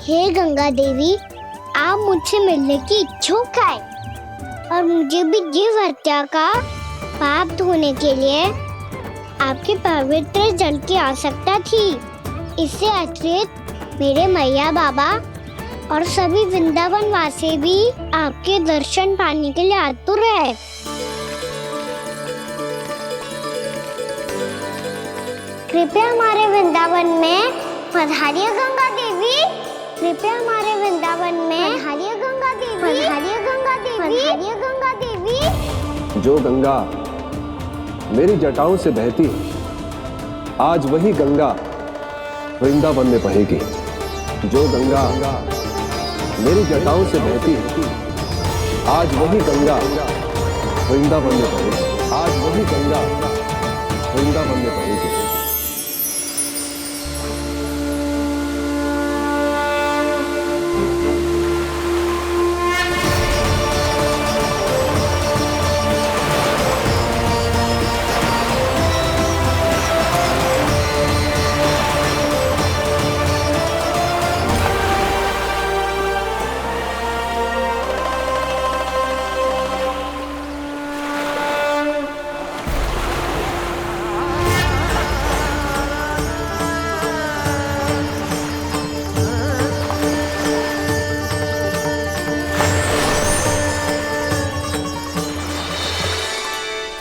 हे गंगा देवी, आप मुझसे मिलने की इच्छुक है और मुझे भी जीव हत्या का पाप धोने के लिए आपके पवित्र जल की आवश्यकता थी। इससे अतिरिक्त मेरे मैया बाबा और सभी वृंदावन वासी भी आपके दर्शन पाने के लिए आतुर है। कृपया हमारे वृंदावन में पधारिए गंगा देवी। कृपया हमारे वृंदावन में पधारिए गंगा देवी। पधारिए गंगा देवी। पधारिए गंगा देवी। जो गंगा मेरी जटाओं से बहती है, आज वही गंगा वृंदावन में बहेगी। जो गंगा मेरी जटाओं से बहती है, आज वही गंगा वृंदावन में बहेगी। आज वही गंगा वृंदावन में बहेगी।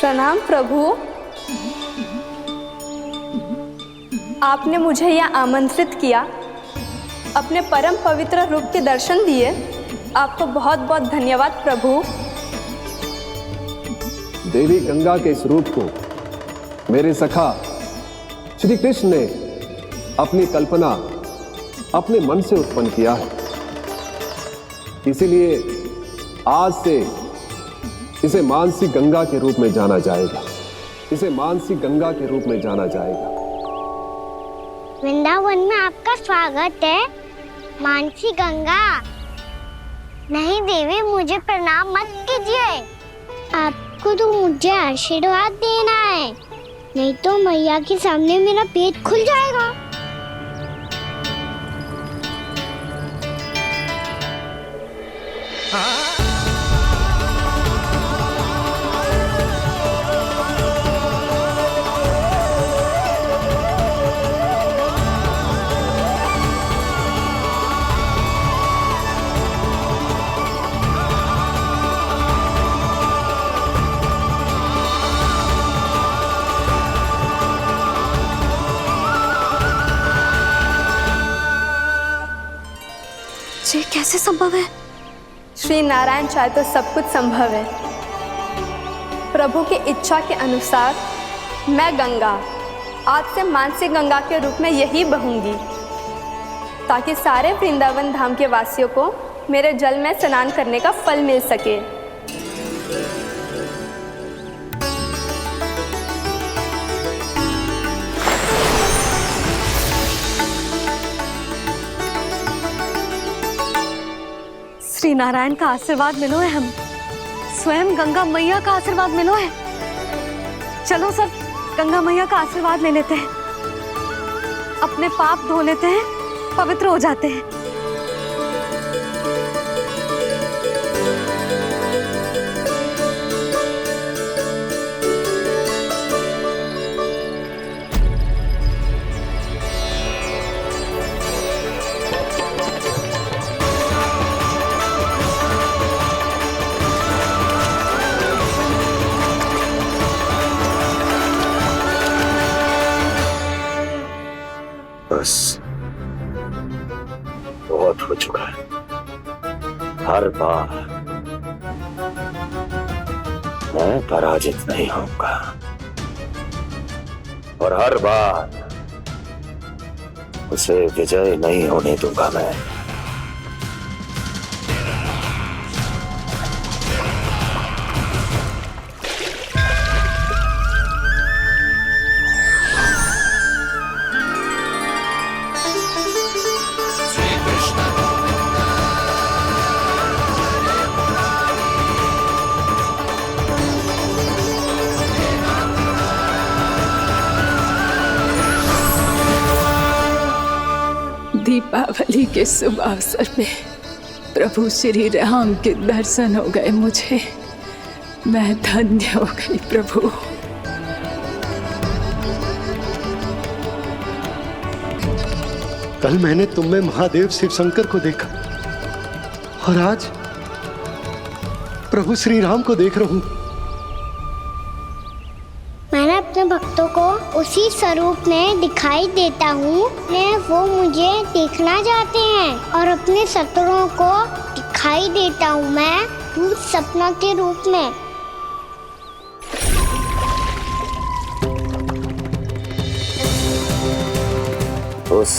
प्रणाम प्रभु, आपने मुझे यहाँ आमंत्रित किया, अपने परम पवित्र रूप के दर्शन दिए, आपको बहुत बहुत धन्यवाद प्रभु। देवी गंगा के इस रूप को मेरे सखा श्री कृष्ण ने अपनी कल्पना अपने मन से उत्पन्न किया है, इसीलिए आज से इसे मानसी गंगा के रूप में जाना जाएगा। इसे मानसी गंगा के रूप में जाना जाएगा। वृंदावन में आपका स्वागत है। मानसी गंगा। नहीं देवी, मुझे प्रणाम मत कीजिए। आपको तो मुझे आशीर्वाद देना है, नहीं तो मैया के सामने मेरा पेट खुल जाएगा। ये कैसे संभव है? श्री नारायण चाहे तो सब कुछ संभव है। प्रभु की इच्छा के अनुसार मैं गंगा आज से मानसी गंगा के रूप में यही बहूंगी, ताकि सारे वृंदावन धाम के वासियों को मेरे जल में स्नान करने का फल मिल सके। श्री नारायण का आशीर्वाद मिलो है, हम स्वयं गंगा मैया का आशीर्वाद मिलो है। चलो सब गंगा मैया का आशीर्वाद ले लेते हैं, अपने पाप धो लेते हैं, पवित्र हो जाते हैं। बस बहुत हो चुका है। हर बार मैं पराजित नहीं होऊंगा और हर बार उसे विजय नहीं होने दूंगा मैं। दीपावली के शुभ अवसर पे प्रभु श्री राम के दर्शन हो गए मुझे। मैं धन्य हो गई प्रभु। कल मैंने तुम में महादेव शिव शंकर को देखा और आज प्रभु श्री राम को देख रहा हूं। मैंने अपने भक्तों को उसी स्वरूप में दिखाई देता हूँ, वो मुझे देखना चाहते हैं और अपने शत्रुओं को दिखाई देता हूँ मैं भूत सपना के रूप में। उस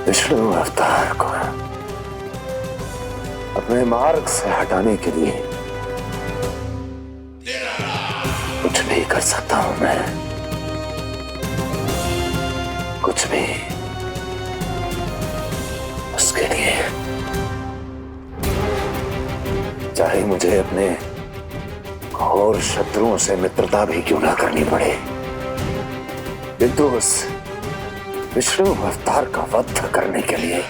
विष्णु अवतार को अपने मार्ग से हटाने के लिए कुछ भी कर सकता हूं मैं, कुछ भी। उसके लिए चाहे मुझे अपने घोर शत्रुओं से मित्रता भी क्यों ना करनी पड़े, किंतु उस विष्णु अवतार का वध करने के लिए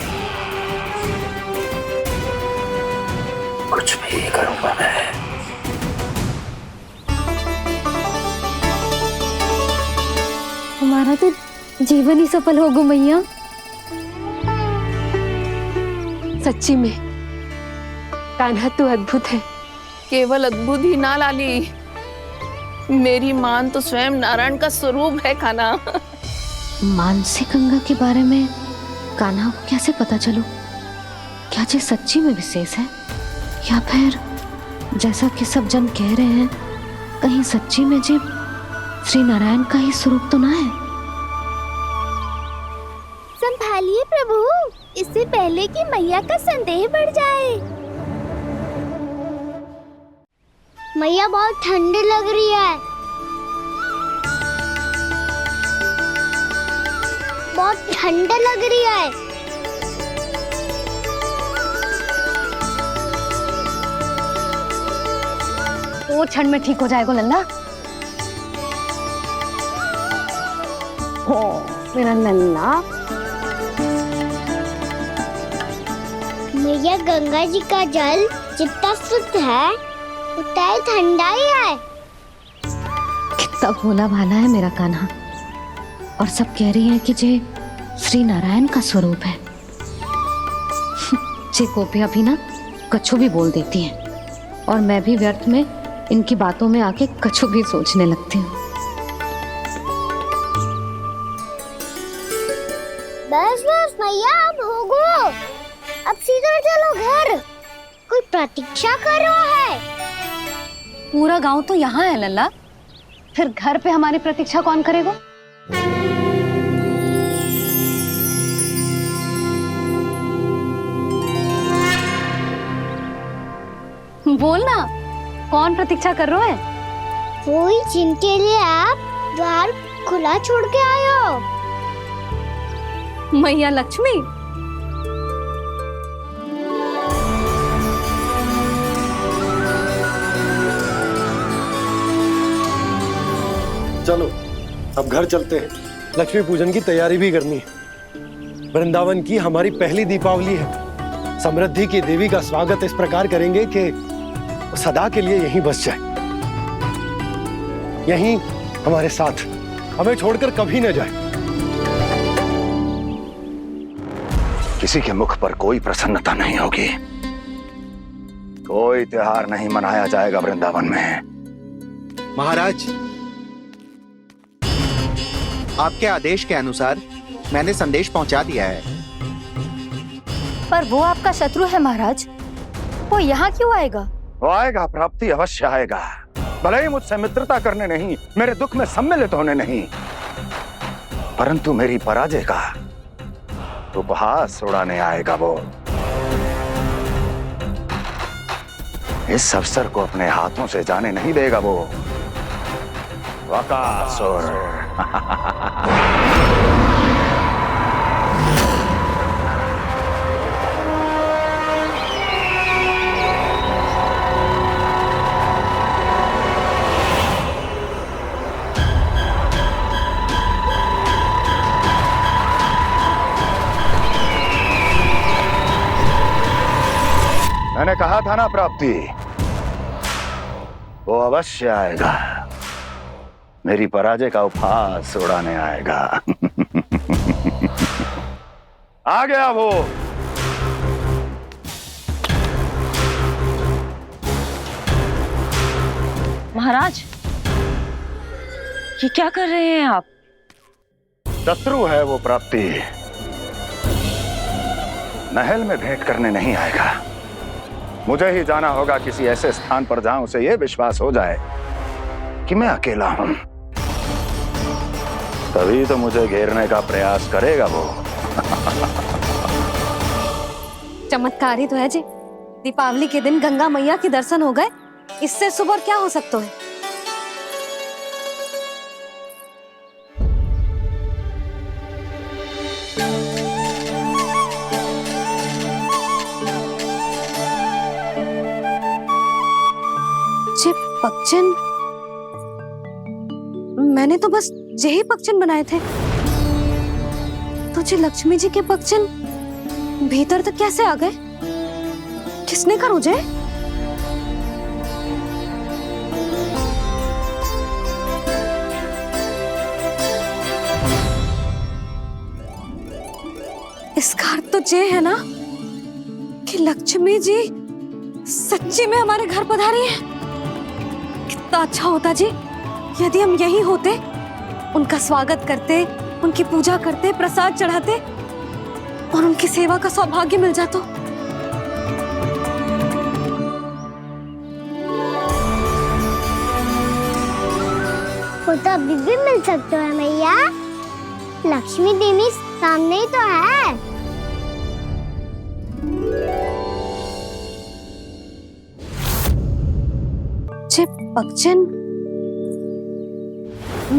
कुछ भी करूंगा मैं। हमारा तो जीवन ही सफल हो गो मैया। सच्ची में कान्हा तू अद्भुत है। केवल अद्भुत ही ना लाली, मेरी मान तो स्वयं नारायण का स्वरूप है कान्हा। मानसी गंगा के बारे में कान्हा को कैसे पता चलो? क्या ये सच्ची में विशेष है या फिर जैसा कि सब जन कह रहे हैं, कहीं सच्ची में जी श्री नारायण का ही स्वरूप तो ना है? संभालिए प्रभु, इससे पहले कि मैया का संदेह बढ़ जाए। मैया बहुत ठंडी लग रही है। बहुत ठंडा लग रही है। वो क्षण में ठीक हो जाएगा लल्ला। ओ मेरा लल्ला। मैया गंगा जी का जल जितना शुद्ध है उतना ही ठंडा ही है। कितना भोला भाला है मेरा कान्हा। और सब कह रही है कि जे श्री नारायण का स्वरूप है। जे गोपियां भी ना कछु भी बोल देती हैं और मैं भी व्यर्थ में इनकी बातों में आके कछु भी सोचने लगती हूँ। बस बस मैया अब होगो, अब सीधा चलो घर। कोई प्रतीक्षा कर रहा है। पूरा गांव तो यहाँ है लल्ला, फिर घर पे हमारी प्रतीक्षा कौन करेगा? बोल ना, कौन प्रतीक्षा कर रहा है? वही जिनके लिए आप द्वार खुला छोड़ के आए हो। मैया लक्ष्मी। चलो अब घर चलते हैं। लक्ष्मी पूजन की तैयारी भी करनी है। वृंदावन की हमारी पहली दीपावली है। समृद्धि की देवी का स्वागत इस प्रकार करेंगे कि सदा के लिए यहीं बस जाए, यहीं हमारे साथ, हमें छोड़कर कभी न जाए। किसी के मुख पर कोई प्रसन्नता नहीं होगी, कोई त्योहार नहीं मनाया जाएगा वृंदावन में। महाराज, आपके आदेश के अनुसार मैंने संदेश पहुंचा दिया है। पर वो आपका शत्रु है महाराज, वो यहाँ क्यों आएगा? वो आएगा, प्राप्ति अवश्य आएगा। भले ही मुझसे मित्रता करने नहीं, मेरे दुख में सम्मिलित होने नहीं, परंतु मेरी पराजय का उपहास उड़ाने आएगा वो। इस अवसर को अपने हाथों से जाने नहीं देगा वो। वकासुर। मैंने कहा था ना प्राप्ति, वो अवश्य आएगा, मेरी पराजय का उपहास उड़ाने आएगा। आ गया वो। महाराज, ये क्या कर रहे हैं आप? शत्रु है वो प्राप्ति, महल में भेंट करने नहीं आएगा। मुझे ही जाना होगा किसी ऐसे स्थान पर जहां उसे यह विश्वास हो जाए कि मैं अकेला हूं, तभी तो मुझे घेरने का प्रयास करेगा वो। चमत्कारी तो है जी, दीपावली के दिन गंगा मैया के दर्शन हो गए, इससे शुभ और क्या हो सकता है? पक्षन, मैंने तो बस यही पक्षन बनाए थे। तुझे लक्ष्मी जी के पक्षन भीतर तक कैसे आ गए? किसने कर मुझे? इसका अर्थ तो ये है ना कि लक्ष्मी जी सच्ची में हमारे घर पधारी है। कितना अच्छा होता जी यदि हम यहीं होते, उनका स्वागत करते, उनकी पूजा करते, प्रसाद चढ़ाते और उनकी सेवा का सौभाग्य मिल जाता। वो तो अभी भी मिल सकते हैं मैया, लक्ष्मी देवी सामने ही तो है। पक्षन,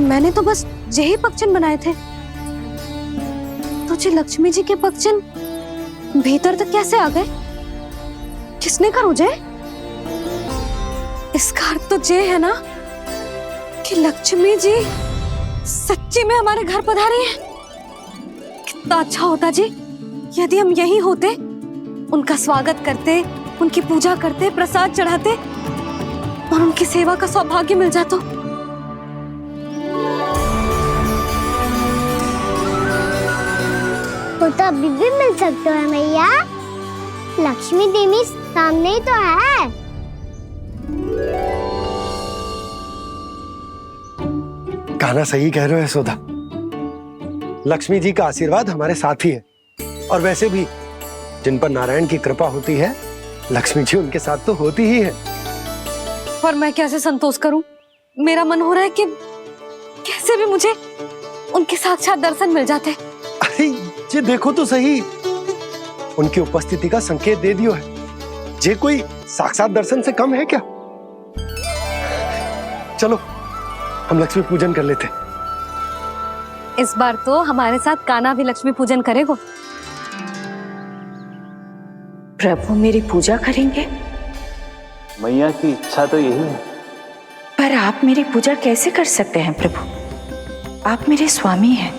मैंने तो बस यही पक्षन बनाए थे। सच लक्ष्मी जी के पगचन भीतर तक कैसे आ गए? किसने कहा मुझे? इसका अर्थ तो ये है ना कि लक्ष्मी जी सच्ची में हमारे घर पधारी हैं। कितना अच्छा होता जी यदि हम यहीं होते, उनका स्वागत करते, उनकी पूजा करते, प्रसाद चढ़ाते और उनकी सेवा का सौभाग्य मिल जाता। वो तो अभी भी मिल सकते हैं मैया। लक्ष्मी देवी सामने ही तो है। कहना सही कह रहे हो यशोदा। लक्ष्मी जी का आशीर्वाद हमारे साथ ही है, और वैसे भी जिन पर नारायण की कृपा होती है, लक्ष्मी जी उनके साथ तो होती ही है। पर मैं कैसे संतोष करूं? मेरा मन हो रहा है कि कैसे भी मुझे उनके साक्षात दर्शन मिल जाते। अरे ये देखो तो सही, उनकी उपस्थिति का संकेत दे दियो है। ये कोई साक्षात दर्शन से कम है क्या? चलो हम लक्ष्मी पूजन कर लेते। इस बार तो हमारे साथ कान्हा भी लक्ष्मी पूजन करेगा। प्रभु मेरी पूजा करेंगे? मैया की इच्छा तो यही है। पर आप मेरी पूजा कैसे कर सकते हैं प्रभु? आप मेरे स्वामी हैं।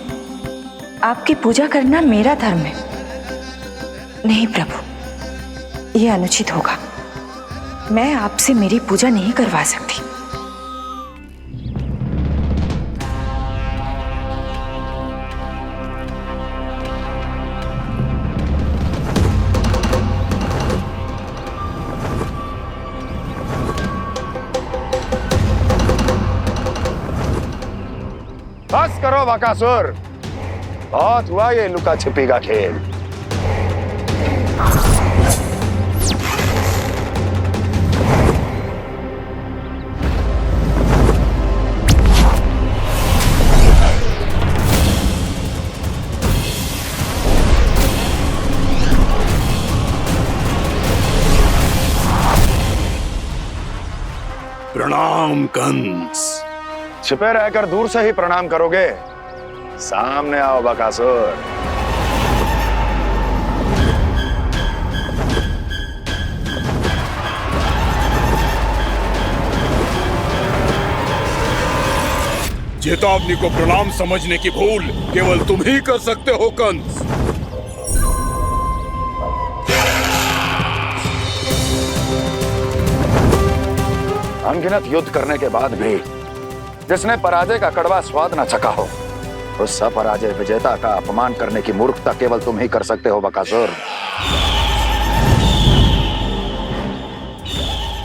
आपकी पूजा करना मेरा धर्म है। नहीं प्रभु, यह अनुचित होगा। मैं आपसे मेरी पूजा नहीं करवा सकती। बस करो बकासुर, बहुत हुआ ये लुका छिपी का खेल। प्रणाम कंस। छिपे रहकर दूर से ही प्रणाम करोगे? सामने आओ बकासुर। चेतावनी को प्रणाम समझने की भूल केवल तुम ही कर सकते हो कंस। अनगिनत युद्ध करने के बाद भी जिसने पराजय का कड़वा स्वाद न चखा हो, उस अपराजय विजेता का अपमान करने की मूर्खता केवल तुम ही कर सकते हो बकासुर।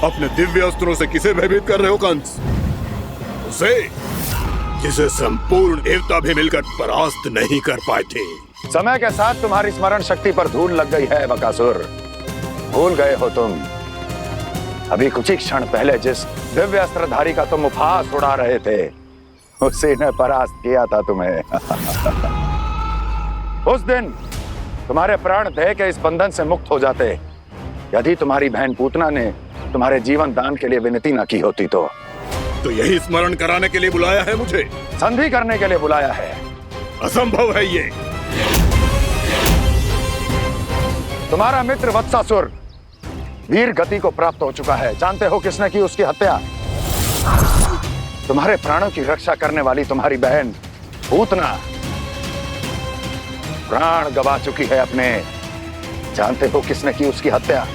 अपने दिव्य अस्त्रों से किसे भयभीत कर रहे हो कंस? उसे जिसे संपूर्ण देवता भी मिलकर परास्त नहीं कर पाए थे। समय के साथ तुम्हारी स्मरण शक्ति पर धूल लग गई है बकासुर। भूल गए हो तुम अभी कुछ ही क्षण पहले जिस दिव्य अस्त्रधारी का तुम उपहास उड़ा रहे थे, उसी ने परास्त किया था तुम्हें। उस दिन तुम्हारे प्राण देह के इस बंधन से मुक्त हो जाते यदि तुम्हारी बहन पूतना ने तुम्हारे जीवन दान के लिए विनती न की होती तो। यही स्मरण कराने के लिए बुलाया है मुझे? संधि करने के लिए बुलाया है। असंभव है ये। तुम्हारा मित्र वत्सासुर वीर गति को प्राप्त हो चुका है। जानते हो किसने की उसकी हत्या? तुम्हारे प्राणों की रक्षा करने वाली तुम्हारी बहन पूतना प्राण गवा चुकी है अपने। जानते हो किसने की उसकी हत्या?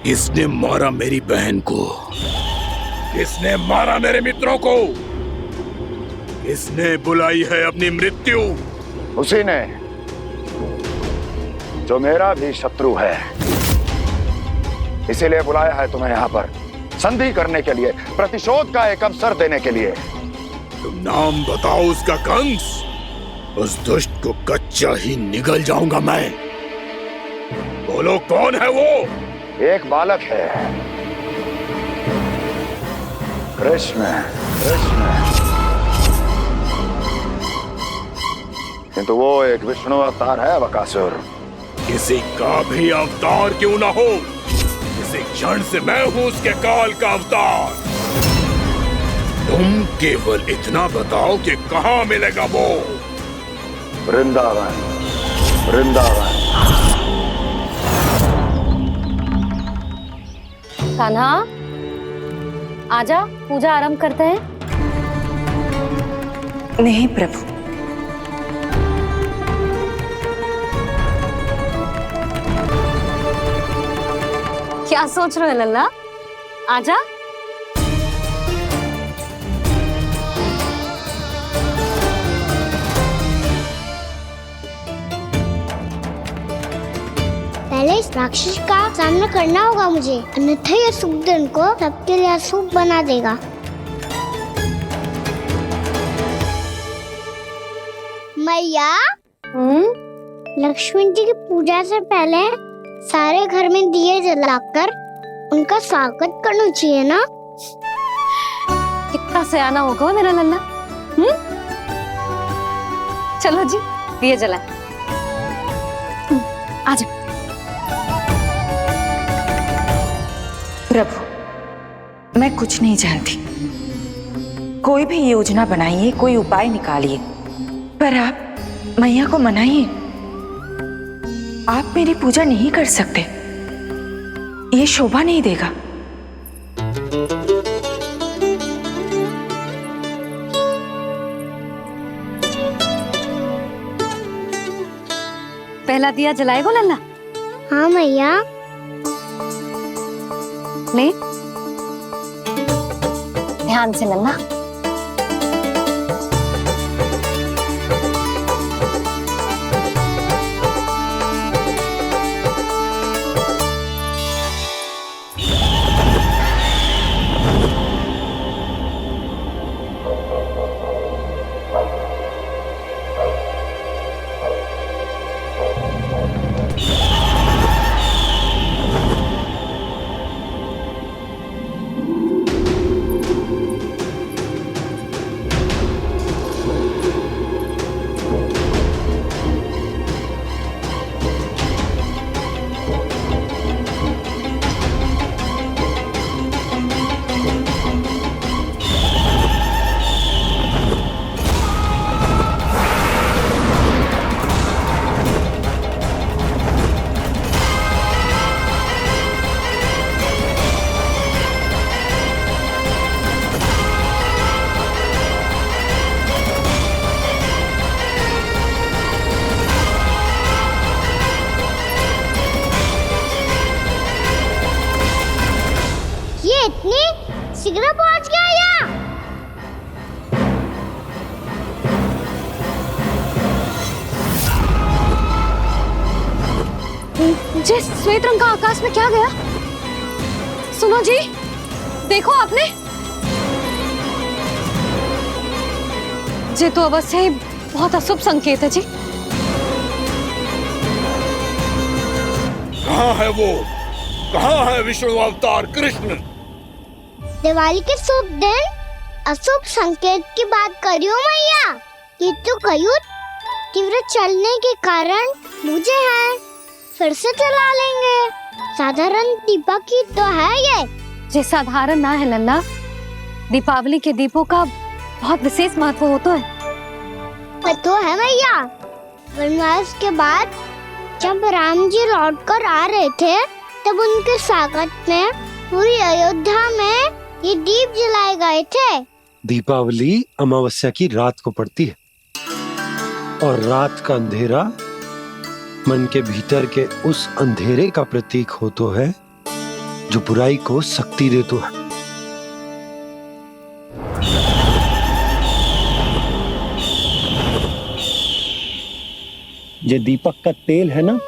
किसने मारा मेरी बहन को? किसने मारा मेरे मित्रों को? किसने बुलाई है अपनी मृत्यु? उसी ने जो मेरा भी शत्रु है। इसीलिए बुलाया है तुम्हें यहाँ पर संधि करने के लिए, प्रतिशोध का एक अवसर देने के लिए। तुम नाम बताओ उसका कंस। उस दुष्ट को कच्चा ही निगल जाऊंगा मैं। बोलो कौन है वो? एक बालक है, कृष्ण। किंतु वो एक विष्णु अवतार है बकासुर। किसी का भी अवतार क्यों ना हो, इसी क्षण से मैं हूं उसके काल का अवतार। तुम केवल इतना बताओ कि कहाँ मिलेगा वो। वृंदावन, वृंदावन। कान्हा, आजा, पूजा आरंभ करते हैं। नहीं प्रभु, क्या सोच रहे हो लल्ला? आजा। पहले इस राक्षस का सामना करना होगा मुझे, अन्यथा ये शुभ दिन को सबके लिए अशुभ बना देगा। मैया, लक्ष्मण जी की पूजा से पहले सारे घर में दिए जलाकर उनका स्वागत करना चाहिए ना। कितना सयाना होगा मेरा लल्ला। चलो जी, दिए जलाए। आजा। प्रभु, मैं कुछ नहीं जानती। कोई भी योजना बनाइए, कोई उपाय निकालिए, पर आप मैया को मनाइए। आप मेरी पूजा नहीं कर सकते, ये शोभा नहीं देगा। पहला दिया जलाएगो लल्ला? हाँ मैया। ले, ध्यान से लल्ला। इतनी शीघ्र पहुंच गया यहाँ? जे श्वेत रंग का आकाश में क्या गया? सुनो जी, देखो आपने, जे तो अवश्य ही बहुत अशुभ संकेत है जी। कहाँ है वो? कहाँ है विष्णु अवतार कृष्ण? दिवाली के शुभ दिन अशुभ संकेत की बात करियो मैया। ये तो कयूत तीव्र चलने के कारण मुझे है, फिर से चला लेंगे। साधारण दीपक ही तो है ये साधारण ना है लल्ला, दीपावली के दीपों का बहुत विशेष महत्व होता है। तो है भैया, वनवास के बाद जब राम जी लौटकर आ रहे थे तब उनके स्वागत में पूरी अयोध्या में ये दीप जलाए गए थे। दीपावली अमावस्या की रात को पड़ती है और रात का अंधेरा मन के भीतर के उस अंधेरे का प्रतीक होता है जो बुराई को शक्ति देता है। ये दीपक का तेल है ना,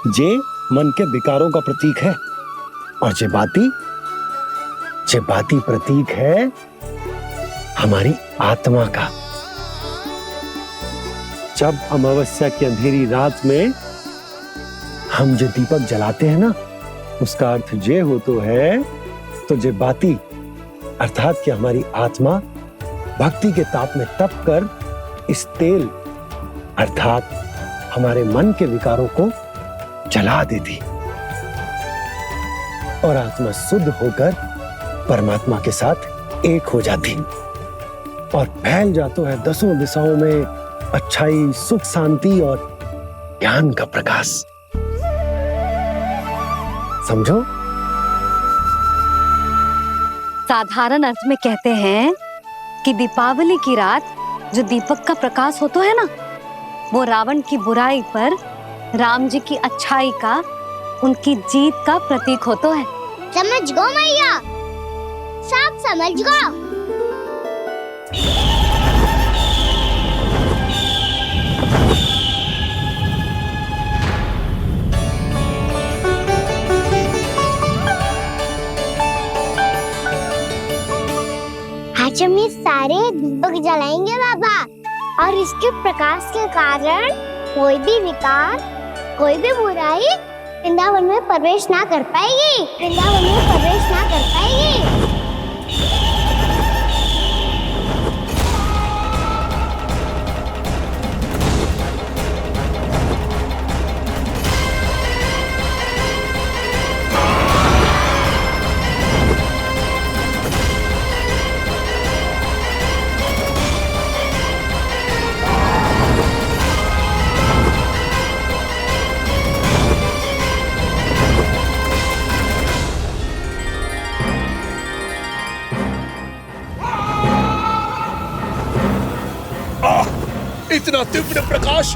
जे मन के विकारों का प्रतीक है, और जे बाती प्रतीक है हमारी आत्मा का। जब अमावस्या की अंधेरी रात में हम जो दीपक जलाते हैं ना, उसका अर्थ जे हो तो है, तो जे बाती अर्थात कि हमारी आत्मा भक्ति के ताप में तप कर इस तेल अर्थात हमारे मन के विकारों को जला देती और आत्मा शुद्ध होकर परमात्मा के साथ एक हो जाती और फैल जाता है दसों दिशाओं में अच्छाई, सुख, शांति और ज्ञान का प्रकाश। समझो? साधारण अर्थ में कहते हैं कि दीपावली की रात जो दीपक का प्रकाश होता है ना, वो रावण की बुराई पर राम जी की अच्छाई का, उनकी जीत का प्रतीक होता है। समझ गो मैया, सब समझ गो। आज हम ये सारे दीपक जलाएंगे बाबा, और इसके प्रकाश के कारण कोई भी विकार, कोई भी बुराई वृंदावन में प्रवेश ना कर पाएगी, वृंदावन में प्रवेश ना कर पाएगी। इतना तीव्र प्रकाश,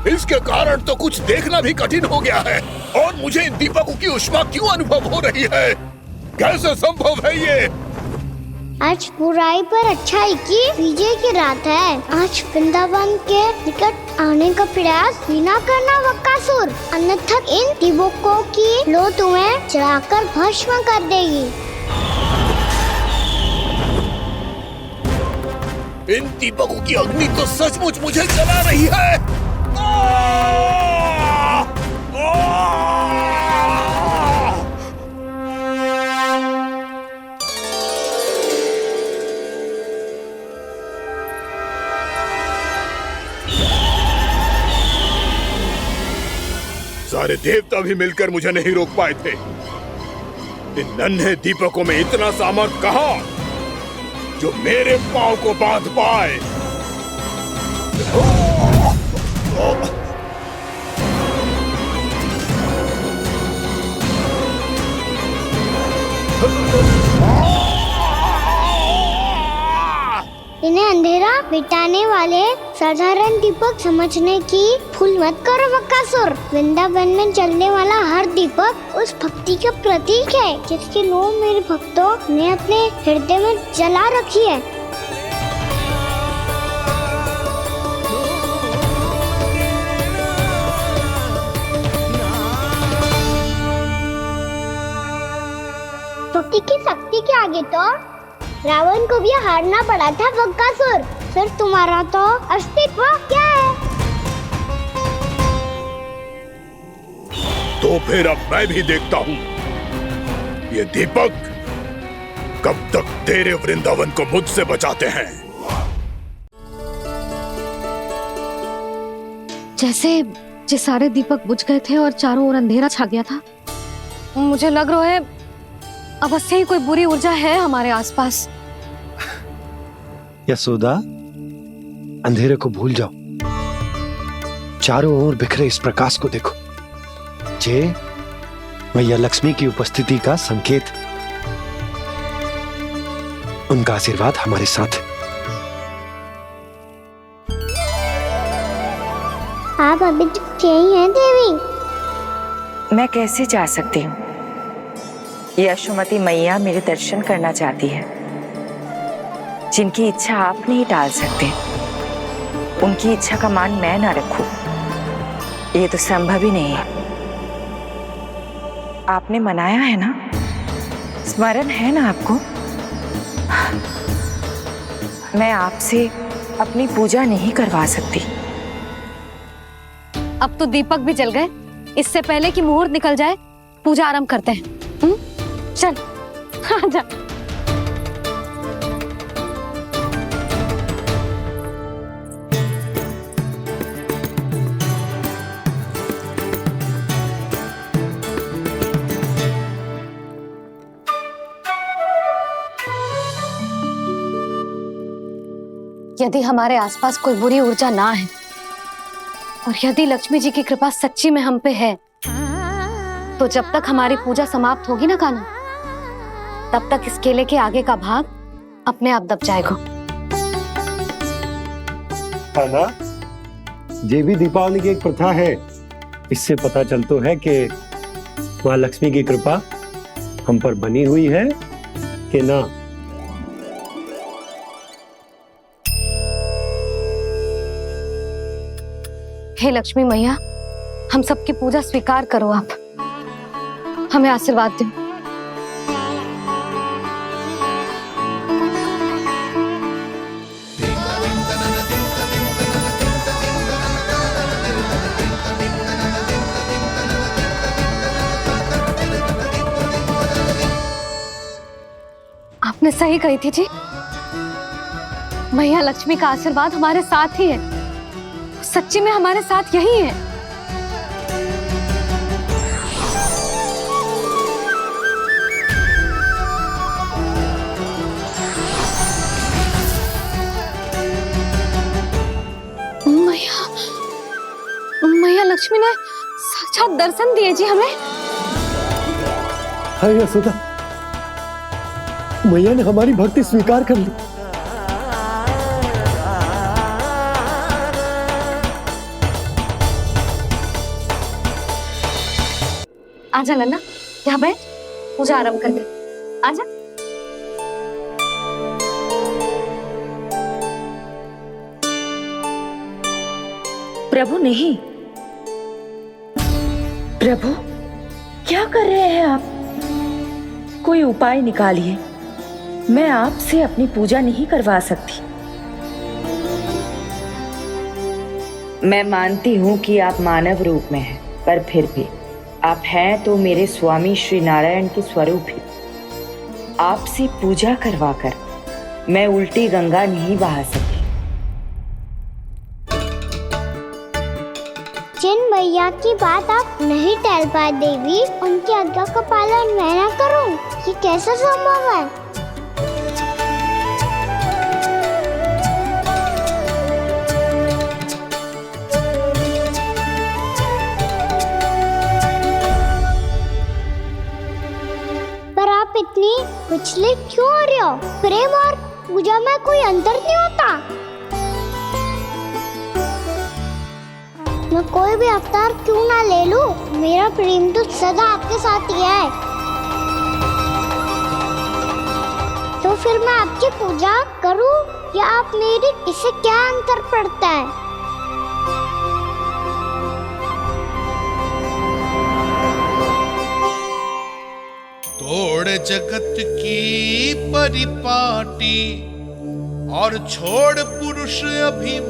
इसके कारण तो कुछ देखना भी कठिन हो गया है। और मुझे इन दीपकों की उष्मा क्यों अनुभव हो रही है? कैसे संभव है ये? आज बुराई पर अच्छाई की विजय की रात है। आज वृंदावन के निकट आने का प्रयास भी ना करना बकासुर, अन्यथा इन दीपकों की लो तुम्हें जलाकर भस्म कर देगी। इन दीपकों की अग्नि तो सचमुच मुझे जला रही है। सारे देवता भी मिलकर मुझे नहीं रोक पाए थे। इन नन्हे दीपकों में इतना सामर्थ कहां जो मेरे पांव को बांध पाए। इन्हें अंधेरा मिटाने वाले साधारण दीपक समझने की भूल मत करो बकासुर। वृंदावन में जलने वाला हर दीपक उस भक्ति का प्रतीक है जिसकी लो मेरे भक्तों ने अपने हृदय में जला रखी है। भक्ति की शक्ति के आगे तो रावण को भी हारना पड़ा था बकासुर। फिर तुम्हारा तो अस्तित्व क्या है? तो फिर अब मैं भी देखता हूँ ये दीपक कब तक तेरे वृंदावन को मुझसे बचाते हैं। जैसे ये सारे दीपक बुझ गए थे और चारों ओर अंधेरा छा गया था, मुझे लग रहा है अवश्य ही कोई बुरी ऊर्जा है हमारे आसपास। यशोदा, अंधेरे को भूल जाओ, चारों ओर बिखरे इस प्रकाश को देखो। जे मैया लक्ष्मी की उपस्थिति का संकेत, उनका आशीर्वाद हमारे साथ है। आप अभी तक यही हैं देवी? मैं कैसे जा सकती हूँ? यशोमती मैया मेरे दर्शन करना चाहती है। जिनकी इच्छा आप नहीं टाल सकते, उनकी इच्छा का मान मैं ना रखूं, ये तो संभव ही नहीं है। आपने मनाया है ना, स्मरण है ना आपको? मैं आपसे अपनी पूजा नहीं करवा सकती। अब तो दीपक भी जल गए, इससे पहले कि मुहूर्त निकल जाए पूजा आरंभ करते हैं। चल आजा। यदि हमारे आसपास कोई बुरी ऊर्जा ना है और यदि लक्ष्मी जी की कृपा सच्ची में हम पे है, तो जब तक हमारी पूजा समाप्त होगी ना कान्हा, तब तक इस केले के आगे का भाग अपने आप दब जाएगा। ना ये भी दीपावली की एक प्रथा है। इससे पता चलता है कि माँ लक्ष्मी की कृपा हम पर बनी हुई है कि ना। हे लक्ष्मी मैया, हम सबकी पूजा स्वीकार करो, आप हमें आशीर्वाद दो। आपने सही कही थी जी, मैया लक्ष्मी का आशीर्वाद हमारे साथ ही है, सच्ची में हमारे साथ यही है। मैया लक्ष्मी ने साक्षात दर्शन दिए जी हमें। हाय यशोदा, मैया ने हमारी भक्ति स्वीकार कर ली। आजा नन्ना, यहाँ बैठ, पूजा आरंभ कर दे। आजा। प्रभु नहीं, प्रभु क्या कर रहे हैं आप? कोई उपाय निकालिए, मैं आपसे अपनी पूजा नहीं करवा सकती। मैं मानती हूँ कि आप मानव रूप में हैं, पर फिर भी आप हैं तो मेरे स्वामी श्री नारायण के स्वरूप ही। आपसे पूजा करवाकर मैं उल्टी गंगा नहीं बहा सकती। जिन भैया की बात आप नहीं टाल पाए देवी, उनकी आज्ञा का पालन मैं ना करूं, ये कैसे संभव है? पर आप इतनी विचलित क्यों हो रहे हो? प्रेम और पूजा में कोई अंतर नहीं होता। मैं कोई भी अवतार क्यों ना ले लूं, मेरा प्रेम तो सदा आपके साथ ही है। तो फिर मैं आपकी पूजा करूं या आप मेरी, इससे क्या अंतर पड़ता है? तोड़ जगत की परिपाटी और छोड़ पुरुष अभिमान,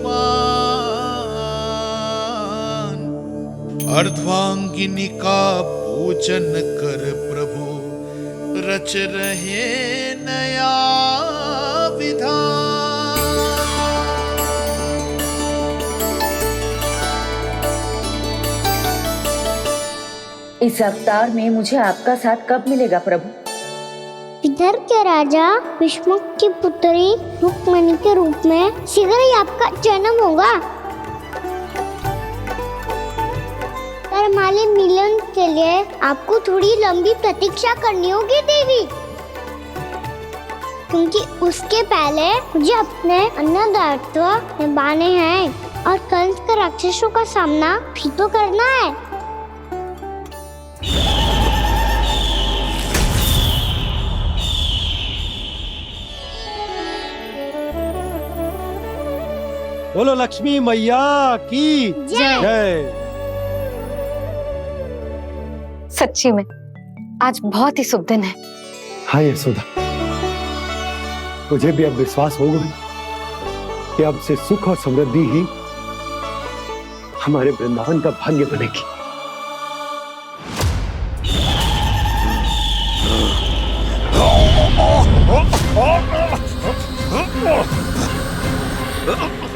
अर्धांगिनी का पूजन कर प्रभु रच रहे नया विधान। इस अवतार में मुझे आपका साथ कब मिलेगा प्रभु? इधर के राजा भीष्मक की पुत्री रुक्मणी के रूप में शीघ्र ही आपका जन्म होगा। पर हमारे मिलन के लिए आपको थोड़ी लंबी प्रतीक्षा करनी होगी देवी, क्योंकि उसके पहले मुझे अपने अन्य दायित्व निभाने हैं और कंस के राक्षसों का सामना भी तो करना है। बोलो लक्ष्मी मैया की जय। सच्ची में आज बहुत ही शुभ दिन है। हाँ यशोदा, मुझे भी अब विश्वास हो गया कि अब से सुख और समृद्धि ही हमारे वृंदावन का भाग्य बनेगी।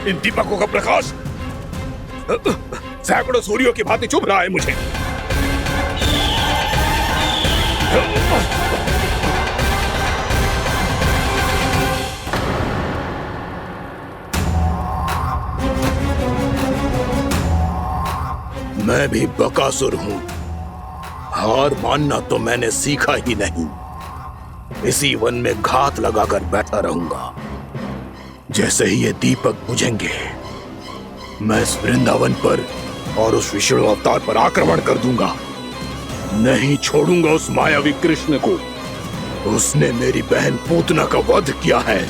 इन दीपकों का प्रकाश सैकड़ों सूर्यों की भांति चुभ रहा है मुझे। मैं भी बकासुर हूँ। हार मानना तो मैंने सीखा ही नहीं। इसी वन में घात लगाकर बैठा रहूंगा। जैसे ही ये दीपक बुझेंगे, मैं इस वृंदावन पर और उस विष्णु अवतार पर आक्रमण कर दूंगा। नहीं छोड़ूंगा उस मायावी कृष्ण को। उसने मेरी बहन पूतना का वध किया है।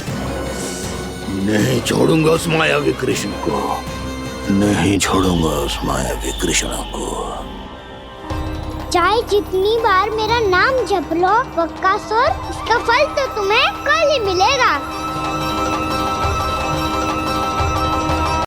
नहीं छोड़ूंगा उस मायावी कृष्ण को। नहीं छोड़ूंगा उस मायावी कृष्ण को। चाहे जितनी बार मेरा नाम जप लो बकासुर, इसका फल तो तुम्हें कल ही मिलेगा।